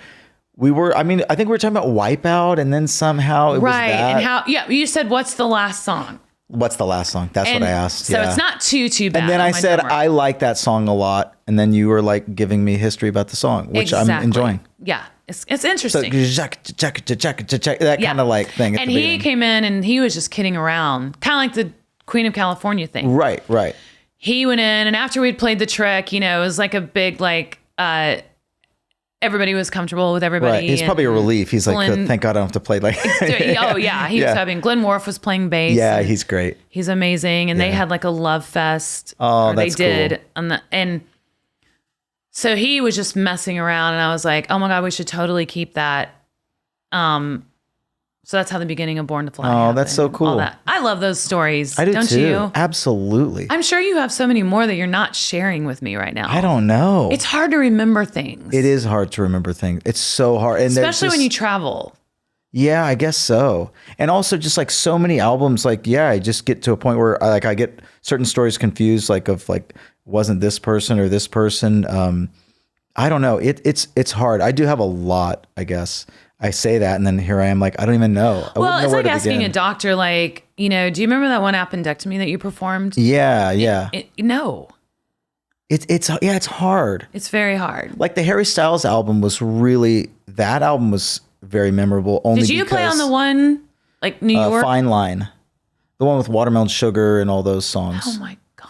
We were. I mean, I think we were talking about Wipeout, and then somehow it was that. And how? Yeah, you said, "What's the last song?" What's the last song? That's what I asked. So it's not too bad. And then I said I like that song a lot, and then you were like giving me history about the song, which I'm enjoying. Yeah, it's interesting. So, that kind of like thing. And he came in and he was just kidding around, kind of like the Queen of California thing. Right. He went in, and after we'd played the trick, it was like a big everybody was comfortable with everybody. Right. He's probably a relief. He's like, thank God I don't have to play like. Oh yeah, he was having. Glenn Worf was playing bass. Yeah, he's great. He's amazing, and they had like a love fest. Oh, that's cool. They did, and so he was just messing around, and I was like, oh my God, we should totally keep that. So that's how the beginning of Born to Fly happened. That's so cool. All that. I love those stories. I do don't too. You? Absolutely. I'm sure you have so many more that you're not sharing with me right now. I don't know. It's hard to remember things. It is hard to remember things. It's so hard. And especially when you travel. Yeah, I guess so. And also just like so many albums, like, I just get to a point where I get certain stories confused, wasn't this person or this person. I don't know. It's hard. I do have a lot, I guess. I say that, and then here I am, like, I don't even know. Well, it's like asking a doctor, like, do you remember that one appendectomy that you performed? Yeah. No. It's hard. It's very hard. Like the Harry Styles album that album was very memorable. Only Did you play on the one, like New York? Fine Line. The one with Watermelon Sugar and all those songs. Oh my God.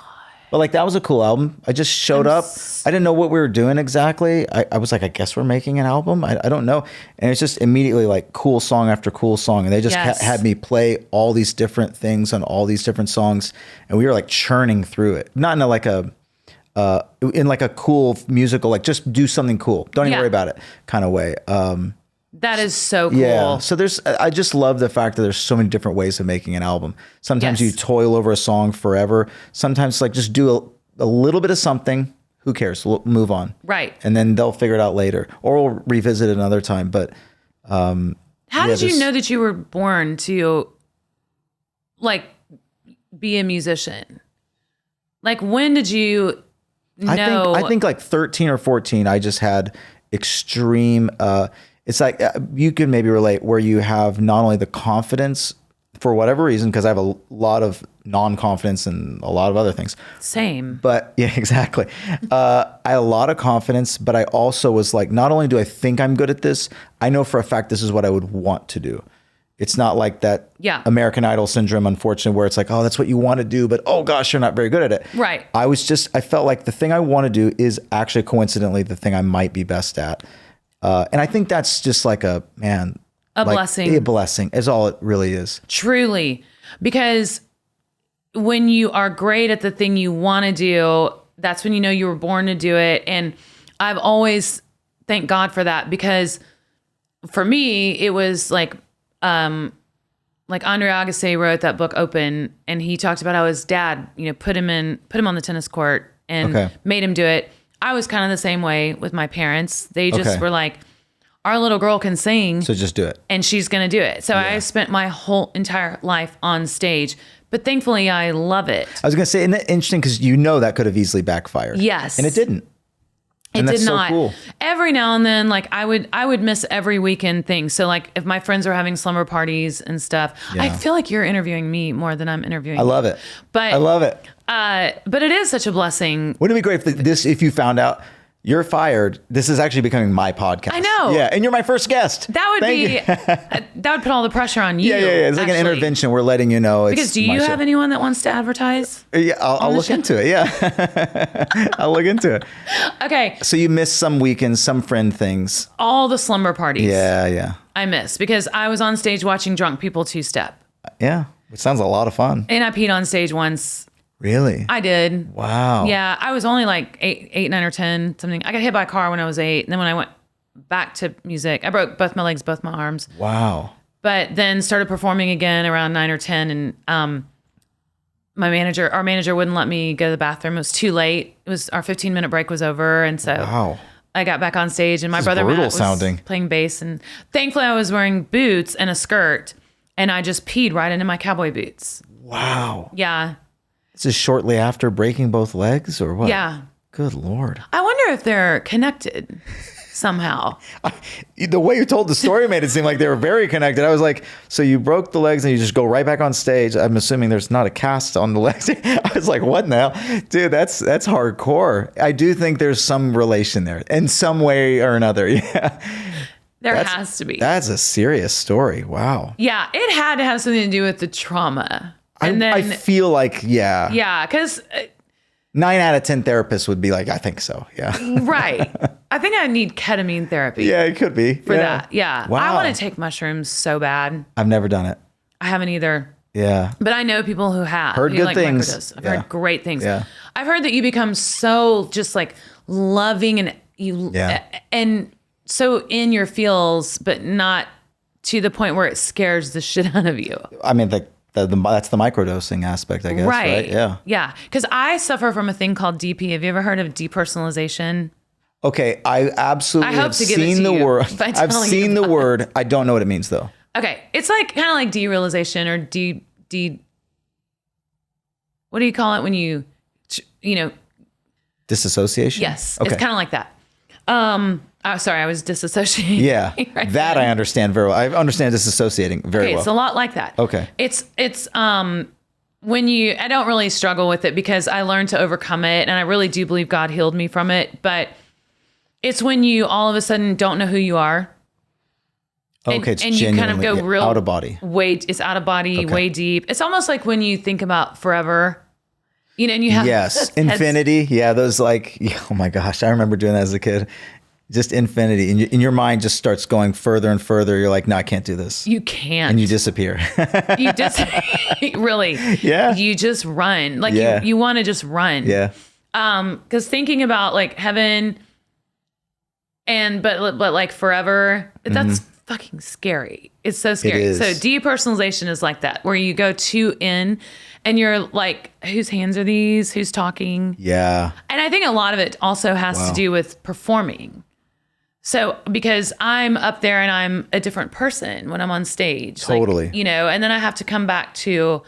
But like that was a cool album. I just showed up. I didn't know what we were doing exactly. I was like, I guess we're making an album. I don't know. And it's just immediately like cool song after cool song. And they just had me play all these different things on all these different songs. And we were like churning through it. Not in in like a cool musical, like just do something cool. Don't even worry about it kind of way. That is so cool. Yeah. So I just love the fact that there's so many different ways of making an album. Sometimes you toil over a song forever. Sometimes like just do a little bit of something. Who cares? We'll move on. Right. And then they'll figure it out later, or we'll revisit it another time. But how did you know that you were born to like be a musician? Like when did you know? I think like 13 or 14, I just had extreme, it's like you could maybe relate where you have not only the confidence for whatever reason, because I have a lot of non-confidence and a lot of other things. Same. But yeah, exactly. I had a lot of confidence, but I also was like, not only do I think I'm good at this, I know for a fact this is what I would want to do. It's not like that American Idol syndrome, unfortunately, where it's like, oh, that's what you want to do, but oh gosh, you're not very good at it. Right. I felt like the thing I want to do is actually coincidentally the thing I might be best at. And I think that's just like a blessing. A blessing is all it really is. Truly. Because when you are great at the thing you want to do, that's when you know you were born to do it. And I've always thanked God for that, because for me, it was like Andre Agassi wrote that book Open, and he talked about how his dad, put him on the tennis court and made him do it. I was kind of the same way with my parents. They just were like, our little girl can sing. So just do it. And she's going to do it. So I spent my whole entire life on stage, but thankfully I love it. I was going to say, isn't that interesting? Because that could have easily backfired. Yes. And it didn't. It did not. So cool. Every now and then, like I would miss every weekend thing. So like if my friends are having slumber parties and stuff, I feel like you're interviewing me more than I'm interviewing I love it. But I love it. But it is such a blessing. Wouldn't it be great if you found out you're fired? This is actually becoming my podcast. I know. Yeah, and you're my first guest. That would that would put all the pressure on you. Yeah. It's like an intervention. We're letting you know. Because do you have anyone that wants to advertise? Yeah, I'll look into it. Yeah, I'll look into it. Okay. So you missed some weekends, some friend things. All the slumber parties. Yeah. I missed because I was on stage watching drunk people two-step. Yeah, which sounds a lot of fun. And I peed on stage once. Really? I did. Wow. Yeah, I was only like 8, 9, or 10, something. I got hit by a car when I was 8. And then when I went back to music, I broke both my legs, both my arms. Wow. But then started performing again around 9 or 10. And our manager wouldn't let me go to the bathroom. It was too late. Our 15-minute break was over. And so I got back on stage, and my brother Matt was playing bass. And thankfully I was wearing boots and a skirt, and I just peed right into my cowboy boots. Wow. Yeah. This is shortly after breaking both legs, or what? Yeah. Good Lord. I wonder if they're connected somehow. The way you told the story made it seem like they were very connected. I was like, so you broke the legs and you just go right back on stage. I'm assuming there's not a cast on the legs. I was like, what now? Dude, that's hardcore. I do think there's some relation there in some way or another. Yeah. There has to be. That's a serious story. Wow. Yeah. It had to have something to do with the trauma. And I feel like, yeah. Yeah, because 9 out of 10 therapists would be like, I think so. Yeah. Right. I think I need ketamine therapy. Yeah, it could be. For that. Yeah. Wow. I want to take mushrooms so bad. I've never done it. I haven't either. Yeah. But I know people who have. Heard good things. I've heard great things. Yeah. I've heard that you become so just like loving and so in your feels, but not to the point where it scares the shit out of you. I mean, that's the microdosing aspect, I guess. Right. Yeah. Yeah. Because I suffer from a thing called DP. Have you ever heard of depersonalization? Okay. I absolutely have seen the word. I've seen the word. I don't know what it means though. Okay. It's like kind of like derealization or what do you call it when you disassociation? Yes. Okay. It's kind of like that. Sorry, I was disassociating. Yeah, right that there. I understand very well. I understand disassociating very well. It's a lot like that. Okay. It's when I don't really struggle with it because I learned to overcome it, and I really do believe God healed me from it. But it's when you all of a sudden don't know who you are. Okay, and you kind of go real out of body. It's out of body, way deep. It's almost like when you think about forever. And you have infinity. Yeah, those like, oh my gosh, I remember doing that as a kid. Just infinity. And your mind just starts going further and further. You're like, no, I can't do this. You can't. And you disappear. You just, really. Yeah. You just run. Like you want to just run. Yeah. Because thinking about like heaven but like forever, that's fucking scary. It's so scary. It is. So depersonalization is like that, where you go too in and you're like, whose hands are these? Who's talking? Yeah. And I think a lot of it also has to do with performing. So because I'm up there and I'm a different person when I'm on stage. Totally. Like, you know, and then I have to come back to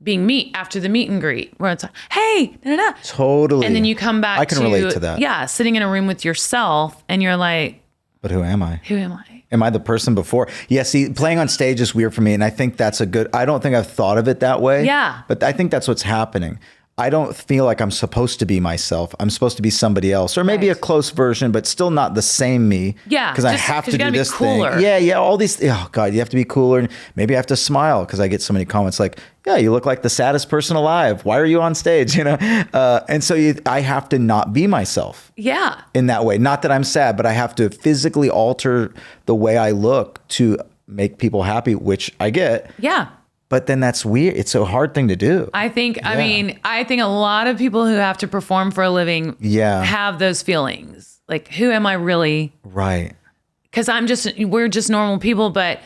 being me after the meet and greet where it's like, hey, da-da-da. Totally. And then you come back I can relate to that. Yeah, sitting in a room with yourself and you're like, but who am I? who am I? Am I the person before? Yeah, see, playing on stage is weird for me. And I think that's I don't think I've thought of it that way. Yeah. But I think that's what's happening. I don't feel like I'm supposed to be myself. I'm supposed to be somebody else, or maybe a close version, but still not the same me. Yeah. Because I have to do this cooler. thing. Yeah. All these, oh God, you have to be cooler. And maybe I have to smile because I get so many comments like, yeah, you look like the saddest person alive. Why are you on stage? You know? And so I have to not be myself. Yeah. In that way. Not that I'm sad, but I have to physically alter the way I look to make people happy, which I get. Yeah. But then that's weird. It's a hard thing to do. I think a lot of people who have to perform for a living have those feelings. Like, who am I really? Right. Because we're just normal people, but,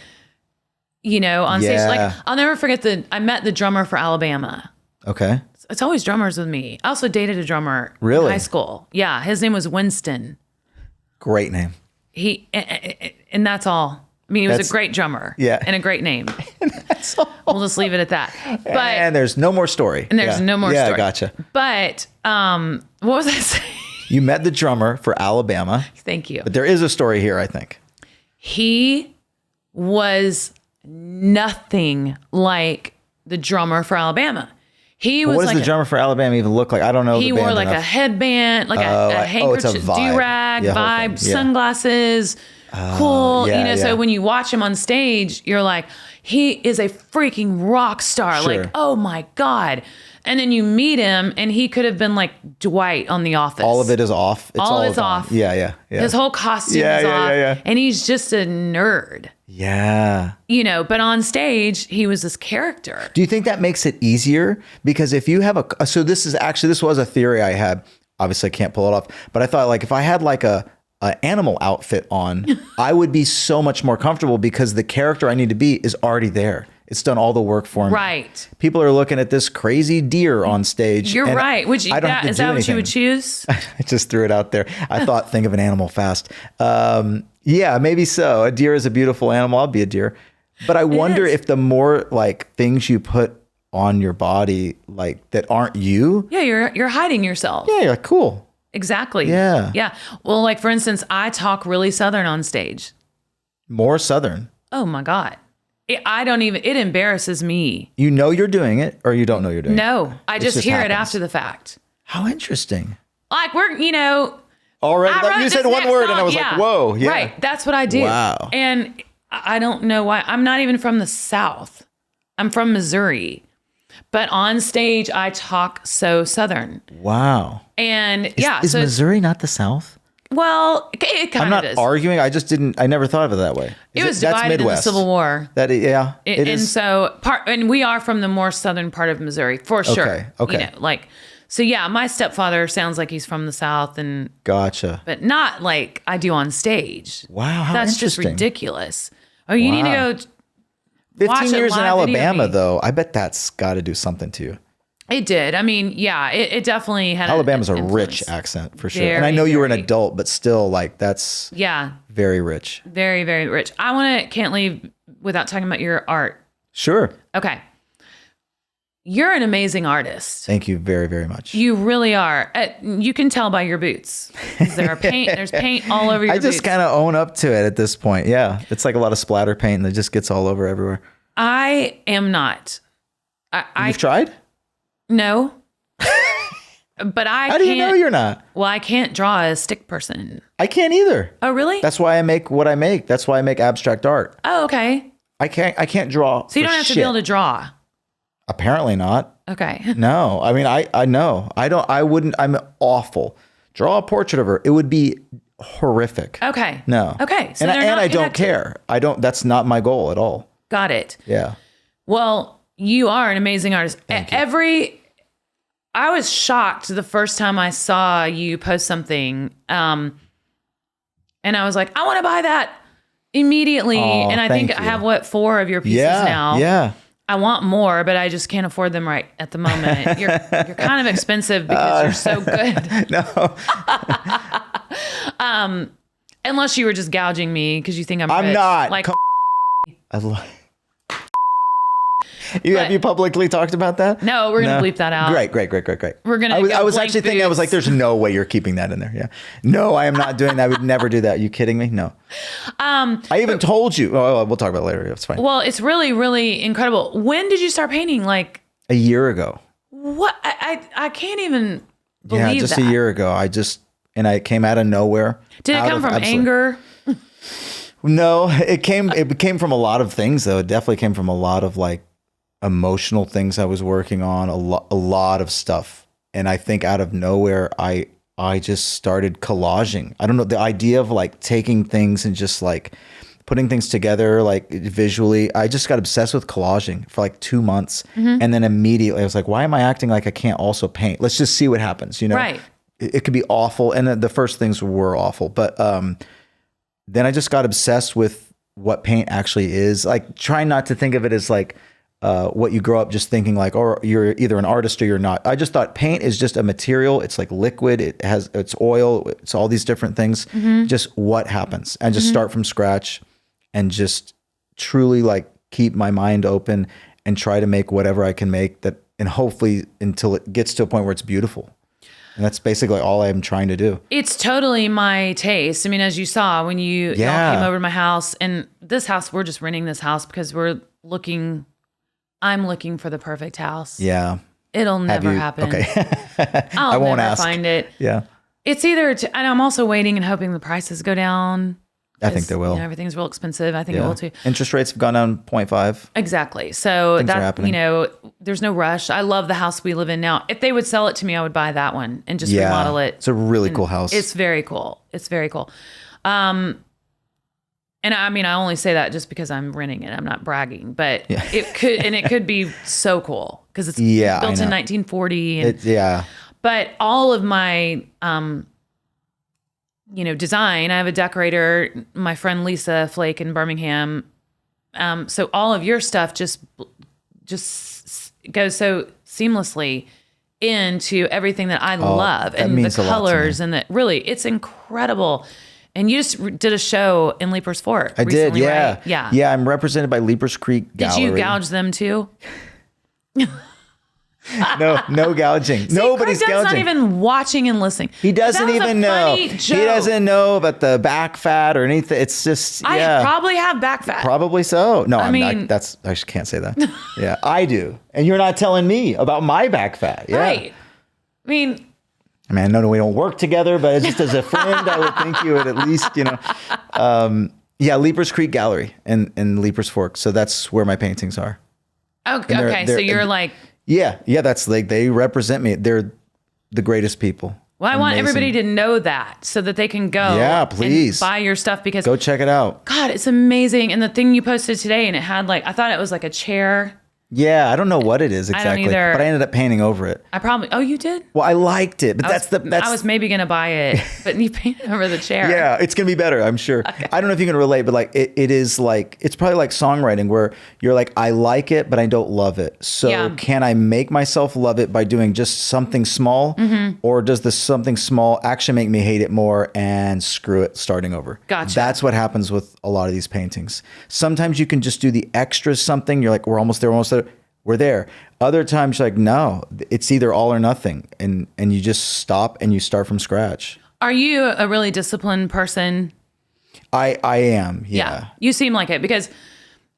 you know, on stage, like, I'll never forget I met the drummer for Alabama. Okay. It's always drummers with me. I also dated a drummer in high school. Yeah. His name was Winston. Great name. And that's all. I mean, he was a great drummer. Yeah. And a great name. That's all. We'll just leave it at that. But and there's no more story. And there's no more story. Yeah, gotcha. But what was I saying? You met the drummer for Alabama. Thank you. But there is a story here, I think. He was nothing like the drummer for Alabama. What does the drummer for Alabama even look like? I don't know. He wore like a headband, like a handkerchief, it's a vibe. do-rag, vibe, sunglasses. Cool. So when you watch him on stage, you're like, he is a freaking rock star. Sure. Like, oh my God. And then you meet him and he could have been like Dwight on The Office. All of it is off. All of it's off. Yeah. His whole costume is off. Yeah. And he's just a nerd. Yeah. You know, but on stage, he was this character. Do you think that makes it easier? Because if you have this was a theory I had. Obviously I can't pull it off, but I thought like if I had like an animal outfit on, I would be so much more comfortable because the character I need to be is already there. It's done all the work for me. Right. People are looking at this crazy deer on stage. You're right. Is that what you would choose? I just threw it out there. I thought, think of an animal fast. Yeah, maybe so. A deer is a beautiful animal. I'll be a deer. But I wonder if the more like things you put on your body like that aren't you. Yeah, you're hiding yourself. Yeah, you're like, cool. Exactly. Yeah. Yeah. Well, like for instance, I talk really Southern on stage. More Southern. Oh my God. It embarrasses me. You know you're doing it or you don't know you're doing it? No, I just hear it after the fact. How interesting. Like already, you said one word and I was like, whoa. Yeah. Right. That's what I do. Wow. And I don't know why. I'm not even from the South. I'm from Missouri. But on stage, I talk so Southern. Wow. And is Missouri not the South? Well, it kind of is. I'm not arguing. I never thought of it that way. It was divided in the Civil War. It is. And so and we are from the more southern part of Missouri for sure. Okay. My stepfather sounds like he's from the South and gotcha. But not like I do on stage. Wow, how That's interesting. just ridiculous. Oh, you need to go 15 years in Alabama though. I bet that's got to do something to you. It did. I mean, yeah, it definitely had. Alabama's a rich accent for sure. And I know you were an adult, but still, like, that's very rich. Very, very rich. Can't leave without talking about your art. Sure. Okay. You're an amazing artist. Thank you very, very much. You really are. You can tell by your boots. There's paint all over your boots. I just kind of own up to it at this point. Yeah. It's like a lot of splatter paint that just gets all over everywhere. I am not. You've tried? No. But How do you know you're not? Well, I can't draw a stick person. I can't either. Oh, really? That's why I make what I make. That's why I make abstract art. Oh, okay. I can't draw. So you don't have to be able to draw. Apparently not. Okay. No. I mean, I know. I wouldn't. I'm awful. Draw a portrait of her. It would be horrific. Okay. No. Okay. So I don't care. That's not my goal at all. Got it. Yeah. Well, you are an amazing artist. Thank you. I was shocked the first time I saw you post something. And I was like, I want to buy that. Immediately. And I think I have 4 of your pieces now. Yeah. I want more, but I just can't afford them right at the moment. You're kind of expensive because you're so good. No. Unless you were just gouging me because you think I'm rich. I'm not. Like, I love. Have you publicly talked about that? No, we're gonna bleep that out. Great. We're gonna. I was actually thinking. I was like, "There's no way you're keeping that in there." Yeah. No, I am not doing that. I would never do that. Are you kidding me? No. I even told you. Oh, we'll talk about it later. It's fine. Well, it's really, really incredible. When did you start painting? Like a year ago. What? I can't even believe that. Yeah, just a year ago. I came out of nowhere. Did it come from anger? No, it came from a lot of things though. It definitely came from a lot of like emotional things I was working on, a lot of stuff. And I think out of nowhere, I just started collaging. I don't know, the idea of like taking things and just like putting things together, like visually, I just got obsessed with collaging for like 2 months. And then immediately I was like, why am I acting like I can't also paint? Let's just see what happens, you know? Right. It could be awful. And the first things were awful, but then I just got obsessed with what paint actually is. Like trying not to think of it as like, what you grow up just thinking like, or you're either an artist or you're not. I just thought paint is just a material. It's like liquid. It's oil. It's all these different things. Just what happens, and just start from scratch and just truly like keep my mind open and try to make whatever I can make that, and hopefully until it gets to a point where it's beautiful. And that's basically all I'm trying to do. It's totally my taste. I mean, as you saw when y'all came over to my house, and this house, we're just renting this house because I'm looking for the perfect house. Yeah. It'll never happen. Okay. I won't never find it. Yeah. It's either, and I'm also waiting and hoping the prices go down. I think they will. Everything's real expensive. I think it will too. Interest rates have gone down 0.5. Exactly. So things are happening. There's no rush. I love the house we live in now. If they would sell it to me, I would buy that one and just remodel it. It's a really cool house. It's very cool. And I mean, I only say that just because I'm renting it. I'm not bragging, but it could be so cool because it's built in 1940. But all of my, design, I have a decorator, my friend Lisa Flake in Birmingham. So all of your stuff just goes so seamlessly into everything that I love, and the colors, and it's incredible. And you just did a show in Leapers Fork. I did, yeah. Right? Yeah. Yeah, I'm represented by Leapers Creek Gallery. Did you gouge them too? No gouging. Nobody's Craig gouging. not even watching and listening. He doesn't even know. He doesn't know about the back fat or anything. It's just, I probably have back fat. Probably so. No, I can't say that. Yeah, I do. And you're not telling me about my back fat. Yeah. Right. I know we don't work together, but just as a friend, I would think you would at least, Leapers Creek Gallery in Leapers Fork. So that's where my paintings are. Okay. So you're like... Yeah. That's like, they represent me. They're the greatest people. Well, I want everybody to know that so that they can go. Yeah, please. And buy your stuff because... Go check it out. God, it's amazing. And the thing you posted today, and it had I thought it was like a chair. Yeah, I don't know what it is exactly, I don't either. But I ended up painting over it. Oh, you did? Well, I liked it, but I was maybe going to buy it, but you painted over the chair. Yeah, it's going to be better, I'm sure. Okay. I don't know if you can relate, but it is it's probably like songwriting where you're like, I like it, but I don't love it. So can I make myself love it by doing just something small? Or does the something small actually make me hate it more and screw it, starting over? Gotcha. That's what happens with a lot of these paintings. Sometimes you can just do the extra something. You're like, we're almost there. We're there. Other times, you're like, no, it's either all or nothing. And you just stop and you start from scratch. Are you a really disciplined person? I am, yeah. You seem like it because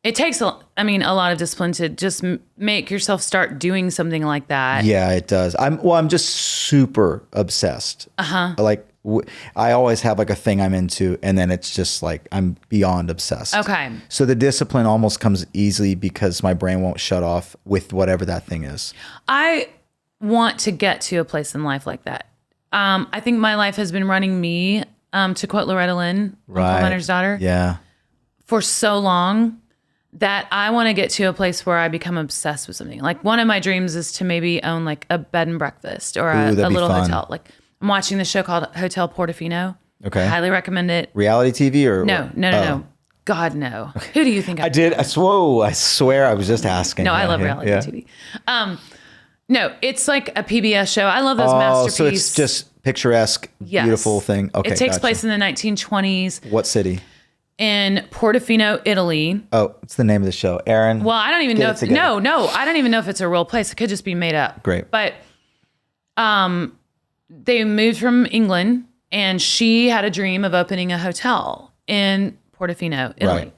it takes, a lot of discipline to just make yourself start doing something like that. Yeah, it does. I'm just super obsessed. Like, I always have like a thing I'm into, and then it's just like I'm beyond obsessed. Okay. So the discipline almost comes easily because my brain won't shut off with whatever that thing is. I want to get to a place in life like that. I think my life has been running me, to quote Loretta Lynn, Paul Hunter's daughter, for so long that I want to get to a place where I become obsessed with something. Like one of my dreams is to maybe own like a bed and breakfast or a little hotel. Like I'm watching this show called Hotel Portofino. Okay. Highly recommend it. Reality TV or? No. God, no. Who do you think I did. I swear I was just asking. No, I love reality TV. No, it's like a PBS show. I love those masterpieces. So it's just picturesque, beautiful thing. Okay, it takes place in the 1920s. What city? In Portofino, Italy. Oh, it's the name of the show. Aaron. Well, I don't even know if I don't even know if it's a real place. It could just be made up. Great. But they moved from England, and she had a dream of opening a hotel in Portofino, Italy. Right.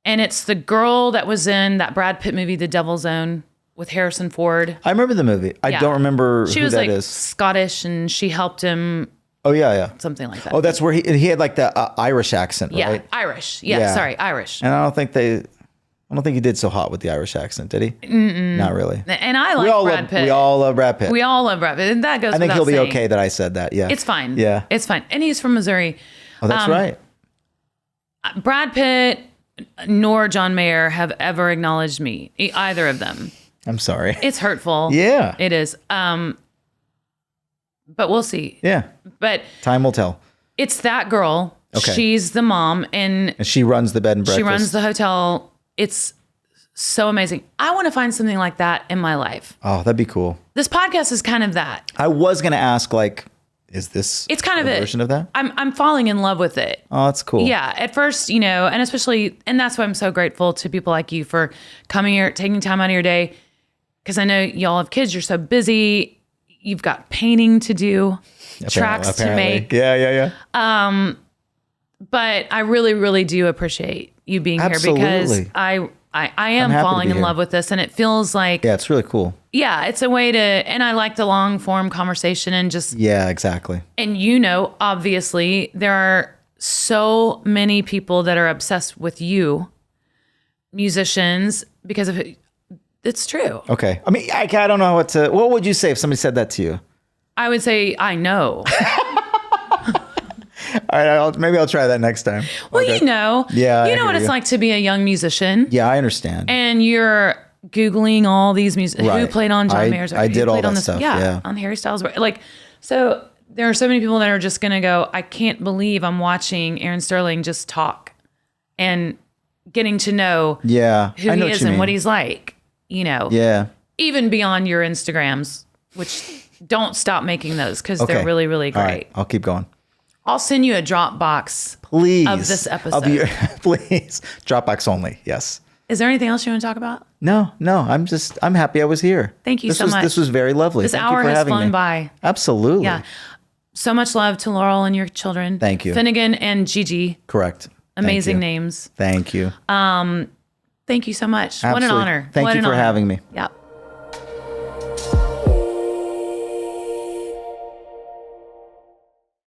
And it's the girl that was in that Brad Pitt movie, The Devil's Own, with Harrison Ford. I remember the movie. I don't remember who that is. She was like Scottish, and she helped him. Oh, yeah. Something like that. Oh, that's where he had like the Irish accent, right? Yeah, Irish. Yeah, sorry, Irish. And I don't think he did so hot with the Irish accent, did he? Not really. And I like Brad Pitt. We all love Brad Pitt. We all love Brad Pitt. And that goes I think he'll be saying. okay that I said that, yeah. It's fine. Yeah. It's fine. And he's from Missouri. Oh, that's right. Brad Pitt nor John Mayer have ever acknowledged me, either of them. I'm sorry. It's hurtful. Yeah. It is. But we'll see. Yeah. But time will tell. It's that girl. Okay. She's the mom, and she runs the bed and breakfast. She runs the hotel. It's so amazing. I want to find something like that in my life. Oh, that'd be cool. This podcast is kind of that. I was going to ask, like, is this it's kind of a version of that? I'm falling in love with it. Oh, that's cool. Yeah. At first, and especially, and that's why I'm so grateful to people like you for coming here, taking time out of your day. Because I know y'all have kids. You're so busy. You've got painting to do, tracks to make. Yeah. But I really, really do appreciate you being here because I am falling in love with this, and it feels like it's really cool. Yeah, it's a way to, and I like the long form conversation and just exactly. And obviously there are so many people that are obsessed with you, musicians, because of it. It's true. Okay. I mean, I don't know what would you say if somebody said that to you? I would say, I know. All right, maybe I'll try that next time. Well, okay. Yeah, you know what it's like to be a young musician. Yeah, I understand. And you're Googling all these who played on John Mayer's. I did all that stuff. Yeah, on Harry Styles. So there are so many people that are just going to go, I can't believe I'm watching Aaron Sterling just talk and getting to know who he is and what he's like. Yeah. Even beyond your Instagrams, which don't stop making those because they're really, really great. All right. I'll keep going. I'll send you a Dropbox of this episode. Please. Dropbox only. Yes. Is there anything else you want to talk about? No. I'm happy I was here. Thank you so much. This was very lovely. This Thank hour you for has having flown me. by. Absolutely. Yeah. So much love to Laurel and your children. Thank you. Finnegan and Gigi. Correct. Amazing names. Thank you. Thank you so much. Absolutely. What an honor. Thank you for having me. Yep.